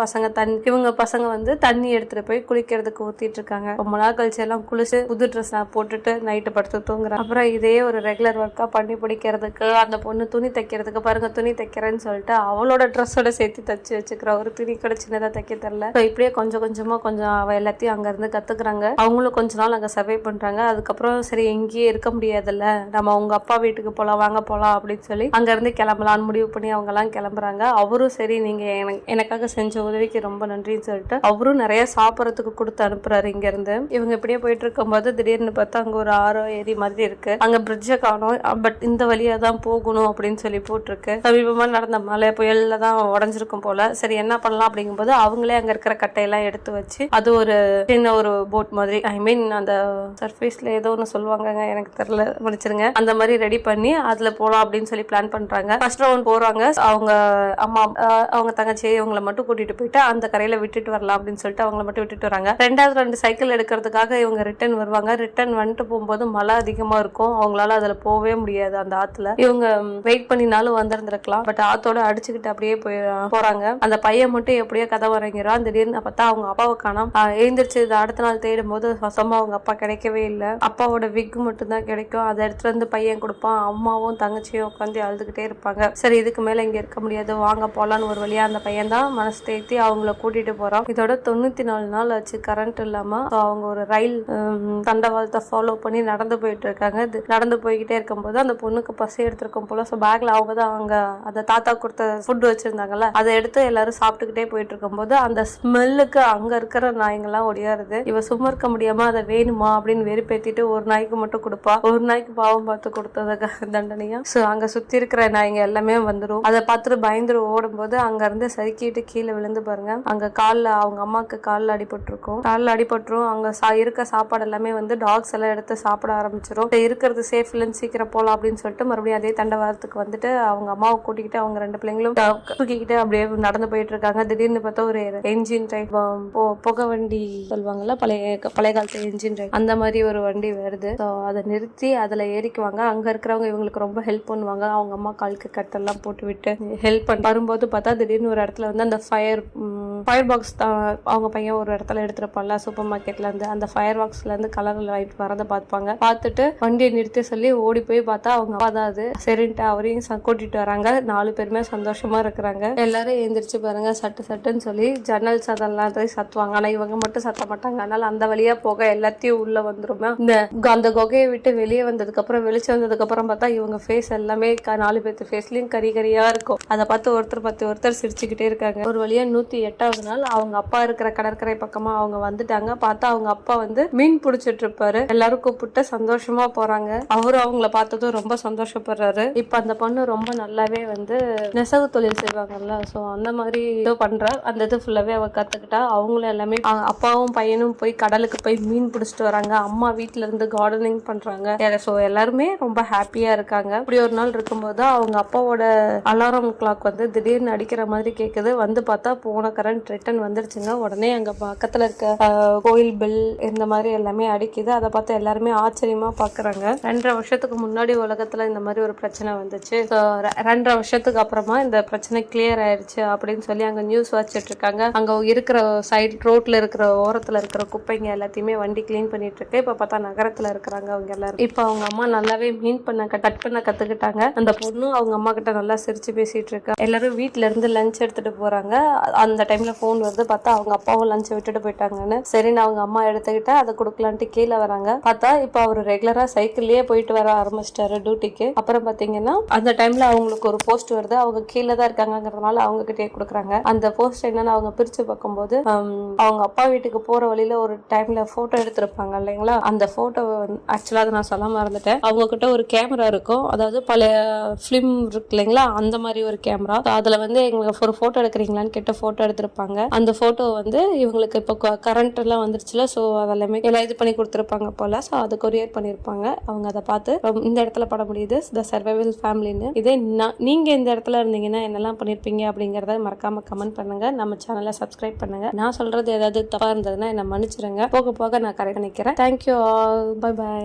இவங்க பசங்க வந்து தண்ணி எடுத்துட்டு போய் குளிக்கிறதுக்கு ஊத்திட்டு இருக்காங்க. ரொம்ப நாள் கழிச்சு எல்லாம் குளிச்சு புது ட்ரெஸ் போட்டுட்டு நைட்டு படுத்து தூங்குறாங்க. அப்புறம் இதே ஒரு ரெகுலர் ஒர்க்கா பண்ணி பிடிக்கிறதுக்கு அந்த பொண்ணு துணி தைக்கிறதுக்கு பாருங்க, துணி தைக்கிறேன்னு சொல்லிட்டு அவளோட ட்ரெஸ்ஸோட சேர்த்து தச்சு வச்சுக்கிற, ஒரு துணி கூட சின்னதா தைக்க தெரியல. இப்படியே கொஞ்சம் கொஞ்சமா அவ எல்லாத்தையும் அங்க இருந்து கத்துக்கிறாங்க. அவங்களும் கொஞ்ச நாள் அங்க சர்வை பண்றாங்க. அதுக்கப்புறம் சரி எங்கேயே இருக்க முடியாதுல்ல, நம்ம உங்க அப்பா வீட்டுக்கு போலாம், வாங்க போலாம் அப்படின்னு சொல்லி அங்க இருந்து கிளம்பலான்னு முடிவு பண்ணி அவங்க எல்லாம் கிளம்புறாங்க. அவரும் சரி நீங்க எனக்காக செஞ்ச உதவிக்கு ரொம்ப நன்றின்னு சொல்லிட்டு அவரும் நிறைய சாப்பிடறதுக்கு கொடுத்து அனுப்புறாரு இங்க இருந்து. இவங்க இப்படியே போயிட்டு இருக்கும்போது திடீர்னு பார்த்தா அங்க ஒரு ஆரோ ஏரி மாதிரி இருக்கு. அங்க பிரிட்ஜை காணும், பட் இந்த வழியா தான் போகணும் அப்படின்னு சொல்லி போட்டிருக்கு. சமீபமா நடந்த மழை புயல்ல தான் உடஞ்சிருக்கும் போல. சரி என்ன பண்ணலாம் அப்படிங்கும்போது அவங்களே அங்க இருக்கிற கட்டையெல்லாம் எடுத்து வச்சு அது ஒரு சின்ன ஒரு போட் மாதிரி, ஐ மீன் அந்த சர்ஃபேஸ்ல ஏதோ ஒன்று சொல்லுவாங்க, எனக்கு தெரியல, முடிச்சிருங்க, அந்த மாதிரி ரெடி பண்ணி அதுல போலாம் அப்படின்னு சொல்லி பிளான் பண்றாங்க. ஃபர்ஸ்ட் ரவுண்ட் போறாங்க. அவங்க அம்மா அவங்க தங்கச்சி இவங்களை மட்டும் கூட்டிட்டு போயிட்டு அந்த கரையில விட்டுட்டு வரலாம் அப்படின்னு சொல்லிட்டு அவங்களை மட்டும் விட்டுட்டு வராங்க. ரெண்டாவது 2 சைக்கிள் எடுக்கிறதுக்காக இவங்க ரிட்டர்ன் வருவாங்க. ரிட்டர்ன் வந்துட்டு போகும்போது மழை அதிகமா இருக்கும், அவங்களால அதுல போகவே முடியாது. அந்த ஆத்துல இவங்க வெயிட் பண்ணினாலும் வந்திருந்திருக்கலாம், பட் ஆத்தோட அடிச்சுக்கிட்டு அப்படியே போறாங்க. அந்த பையன் மட்டும் எப்படியோ கதை வரங்கிறான். திடீர்னு பார்த்தா அவங்க அப்பாவை காணோம். எழுந்திரிச்சு அடுத்த நாள் தேடும் போது வசமா அவங்க அப்பா கிடைக்கவே இல்லை. அப்பாவோட விக் மட்டும் தான் கிடைக்கும். அதை எடுத்துட்டு வந்து பையன் கொடுப்பான். அம்மாவும் தங்கச்சியும் உட்காந்து அழுதுகிட்டே இருப்பாங்க. சரி இதுக்கு மேல இங்க இருக்க முடியாது, வாங்க போலான்னு ஒரு வழியா அந்த பையன் தான் மனசு தேத்தி அவங்கள கூட்டிட்டு போறான். இதோட 94 நாள் ஆச்சு கரண்ட் இல்லாம. அவங்க ஒரு ரயில் தண்டவாளத்தை ஃபாலோ பண்ணி நடந்து போயிட்டு இருக்காங்க. நடந்து போய்கிட்டே இருக்கும்போது அந்த பொண்ணுக்கு பசி எடுத்திருக்கும் போல. ஸோ பேக்ல அவங்க தான் அவங்க அந்த தாத்தா கொடுத்த ஃபுட் வச்சிருந்தாங்கல்ல, அதை எடுத்து எல்லாரும் சாப்பிட்டுக்கிட்டே போயிட்டு இருக்கும்போது அந்த ஸ்மெல்லுக்கு அங்க இருக்கிற நாய்ங்கெல்லாம் ஒடியாருது. இவ சும்மா இருக்க முடியாம அதை வேணுமா அப்படின்னு வெறுப்பேத்திட்டு ஒரு நாய்க்கு மட்டும் கொடுப்பா. ஒரு நாய்க்கு பாவம் பார்த்து கொடுத்ததுக்கு தண்டனையா. ஸோ அங்க சுத்தி இருக்கிற நாய்ங்க எல்லாமே வந்துடும். அதை பார்த்துட்டு பயந்துரு ஓடும் போது அங்க இருந்து சறுக்கிட்டு கீழே விழுந்து பாருங்க. அங்க காலில் அவங்க அம்மாவுக்கு காலில் அடிபட்டிருக்கும். காலில் அடிபட்டுரும். அங்க இருக்க சாப்பாடு எல்லாமே வந்து டாக்ஸ் எல்லாம் எடுத்து சாப்பிட ஆரம்பிச்சிடும். இருக்கிறது சேஃப் இல்லைன்னு சீக்கிரம் போலாம் அப்படின்னு சொல்லிட்டு மறுபடியும் அதே தண்டவாளத்துக்கு வந்துட்டு அவங்க அம்மாவை கூட்டிக்கிட்டு அவங்க 2 பிள்ளைங்களும் தூக்கிக்கிட்டு அப்படியே நடந்து போயிட்டு இருக்காங்க. திடீர்னு பார்த்தா ஒரு என்ஜின் ரைட், புகை வண்டி சொல்லுவாங்கல்ல, பழைய காலத்து என்ஜின் ரைட், அந்த மாதிரி ஒரு வண்டி வருது. அதை நிறுத்தி அதுல ஏறிக்குவாங்க. அங்க இருக்கிறவங்க இவங்களுக்கு ரொம்ப ஹெல்ப் பண்ணுவாங்க. அவங்க அம்மா காலுக்கு கட்டெல்லாம் போட்டு விட்டு ஹெல்ப் பண்ணி வரும்போது பார்த்தா திடீர்னு ஒரு இடத்துல வந்து அந்த ஃபயர் பாக்ஸ் தான் அவங்க பையன் ஒரு இடத்துல எடுத்துருப்பான்ல சூப்பர் மார்க்கெட்ல இருந்து. அந்த ஃபயர் பாக்ஸ்ல இருந்து கலர் லைட் வரதை பார்ப்பாங்க. பார்த்துட்டு வண்டியை நிறுத்தி சொல்லி ஓடி போய் பார்த்தா அவங்க அப்பா தான் அது. சரின்ட்டு அவரையும் கூட்டிட்டு வராங்க. 4 பேருமே சந்தோஷமா இருக்கிறாங்க. எல்லாரும் எழுந்திரிச்சு பாருங்க, சட்டுன்னு சொல்லி ஜன்னல் சதெல்லாம் சத்துவாங்க. ஆனா இவங்க மட்டும் சத்த மாட்டாங்க. அதனால அந்த வழியா போக எல்லாத்தையும் உள்ள வந்துருமே. அந்த குகையை விட்டு வெளியே வந்ததுக்கு அப்புறம் வெளிச்சம் வந்ததுக்கு அப்புறம் பார்த்தா இவங்க ஃபேஸ் எல்லாமே 4 பேர்த்து ஃபேஸ்லயும் கறியா இருக்கும். அதை பார்த்து ஒருத்தர் சிரிச்சுக்கிட்டே இருக்காங்க. ஒரு வழியா 108வது நாள் அவங்க அப்பா இருக்கிற கடற்கரை பக்கமா அவங்க வந்துட்டாங்க. பார்த்தா அவங்க அப்பா வந்து மீன் பிடிச்சிட்டு இருப்பாரு. எல்லாரும் கூப்பிட்டு சந்தோஷமா போறாங்க. அவரும் அவங்கள பார்த்ததும் ரொம்ப சந்தோஷப்படுறாரு. இப்ப அந்த பொண்ணு ரொம்ப நல்லாவே வந்து நெசவு தொழில் செய்வாங்கல்ல, சோ அந்த மாதிரி பண்றா. அந்த இது ஃபுல்லாவே அவ கத்துக்கிட்டா. அவங்களும் எல்லாமே அப்பாவும் பையனும் போய் கடலுக்கு போய் மீன் பிடிச்சிட்டு வராங்க. அம்மா வீட்டுல இருந்து கார்டனிங் பண்றாங்க. ஸோ எல்லாருமே ரொம்ப ஹாப்பியா இருக்காங்க. இப்படி ஒரு நாள் இருக்கும்போது அவங்க அப்பாவோட அலாரம் கிளாக் வந்து திடீர்னு அடிக்கிற மாதிரி கேக்குது. வந்து பார்த்தா போன கரண்ட் ரிட்டர்ன் வந்துருச்சுங்க. உடனே அங்க பக்கத்துல இருக்க கோயில் பெல் இந்த மாதிரி எல்லாமே அடிக்குது. அதை பார்த்து எல்லாருமே ஆச்சரியமா பாக்குறாங்க. 2.5 வருஷத்துக்கு முன்னாடி உலகத்துல இந்த மாதிரி ஒரு பிரச்சனை வந்துச்சு. 2.5 வருஷத்துக்கு அப்புறமா இந்த பிரச்சனை கிளியர் ஆயிருச்சு அப்படின்னு சொல்லி அங்க நியூஸ் வச்சிட்டு இருக்காங்க. அங்க இருக்கிற சைட் ரோட்ல இருக்கிற ஓரத்துல இருக்கிற குப்பைங்க எல்லாத்தையுமே வண்டி கிளீன் பண்ணிட்டு இருக்கு. இப்ப பார்த்தா நகரத்துல இருக்கிறாங்க அவங்க எல்லாரும். இப்ப அவங்க அம்மா நல்லாவே மீன் பண்ண கட் பண்ண கத்துக்கிட்டாங்க. அந்த பொண்ணும் அவங்க அம்மா கிட்ட நல்லா சிரிச்சு பேசிட்டு இருக்கா. எல்லாரும் வீட்டுல இருந்து லஞ்ச் எடுத்துட்டு போறாங்க. அந்த டைம்ல போன் வருது. பார்த்தா அவங்க அப்பாவும் லஞ்ச் விட்டுட்டு போயிட்டாங்கன்னு. சரின்னு அவங்க அம்மா எடுத்துக்கிட்டா அதை கொடுக்கலான்ட்டு கீழே வராங்க. பார்த்தா இப்ப அவரு ரெகுலரா சைக்கிள்லயே போயிட்டு வர ஆரம்பிச்சிட்டாரு டியூட்டிக்கு. அப்புறம் பாத்தீங்கன்னா அந்த டைம்ல அவங்களுக்கு ஒரு போஸ்ட் வருது. அவங்க கீழே தான் இருக்காங்கிறதுனால அவங்க கிட்டே கொடுக்குறாங்க. அந்த போஸ்ட் என்னன்னு அவங்க பிரிச்சு பார்க்கும்போது அவங்க அப்பா வீட்டுக்கு போற வழியில ஒரு டைம்ல போட்டோ எடுத்திருப்பாங்க இல்லைங்களா. அந்த போட்டோ ஆக்சுவலா அதை நான் சொல்ல மறந்துட்டேன். அவங்க கிட்ட ஒரு கேமரா இருக்கும். அதாவது பழைய பிலிம் இருக்கு இல்லைங்களா, அந்த மாதிரி ஒரு கேமரா. அதுல வந்து எங்களுக்கு ஒரு போட்டோ எடுக்கிறீங்களான்னு கேட்ட போட்டோ எடுத்திருப்பாங்க. அந்த போட்டோ வந்து இவங்களுக்கு இப்போ கரண்ட் எல்லாம் வந்துருச்சுல, ஸோ அதெல்லாமே எல்லாம் இது பண்ணி கொடுத்துருப்பாங்க போல. ஸோ அதை கொரியர் பண்ணியிருப்பாங்க. அவங்க அதை பார்த்து இந்த இடத்துல பட முடியுது த சர்வைவல் ஃபேமிலின்னு. இதே நீங்க இந்த இடத்துல இருந்தீங்கன்னா என்னெல்லாம் பண்ணிருப்பீங்க அப்படிங்கறத மறக்காம கமெண்ட் பண்ணுங்க. நம்ம சேனலை சப்ஸ்கிரைப் பண்ணுங்க. நான் சொல்றது ஏதாவது தப்பா இருந்ததுன்னா என்ன மன்னிச்சிருங்க. போக போக நான் கரெக்ட் பண்ணிக்கிறேன். Thank you all. Bye bye.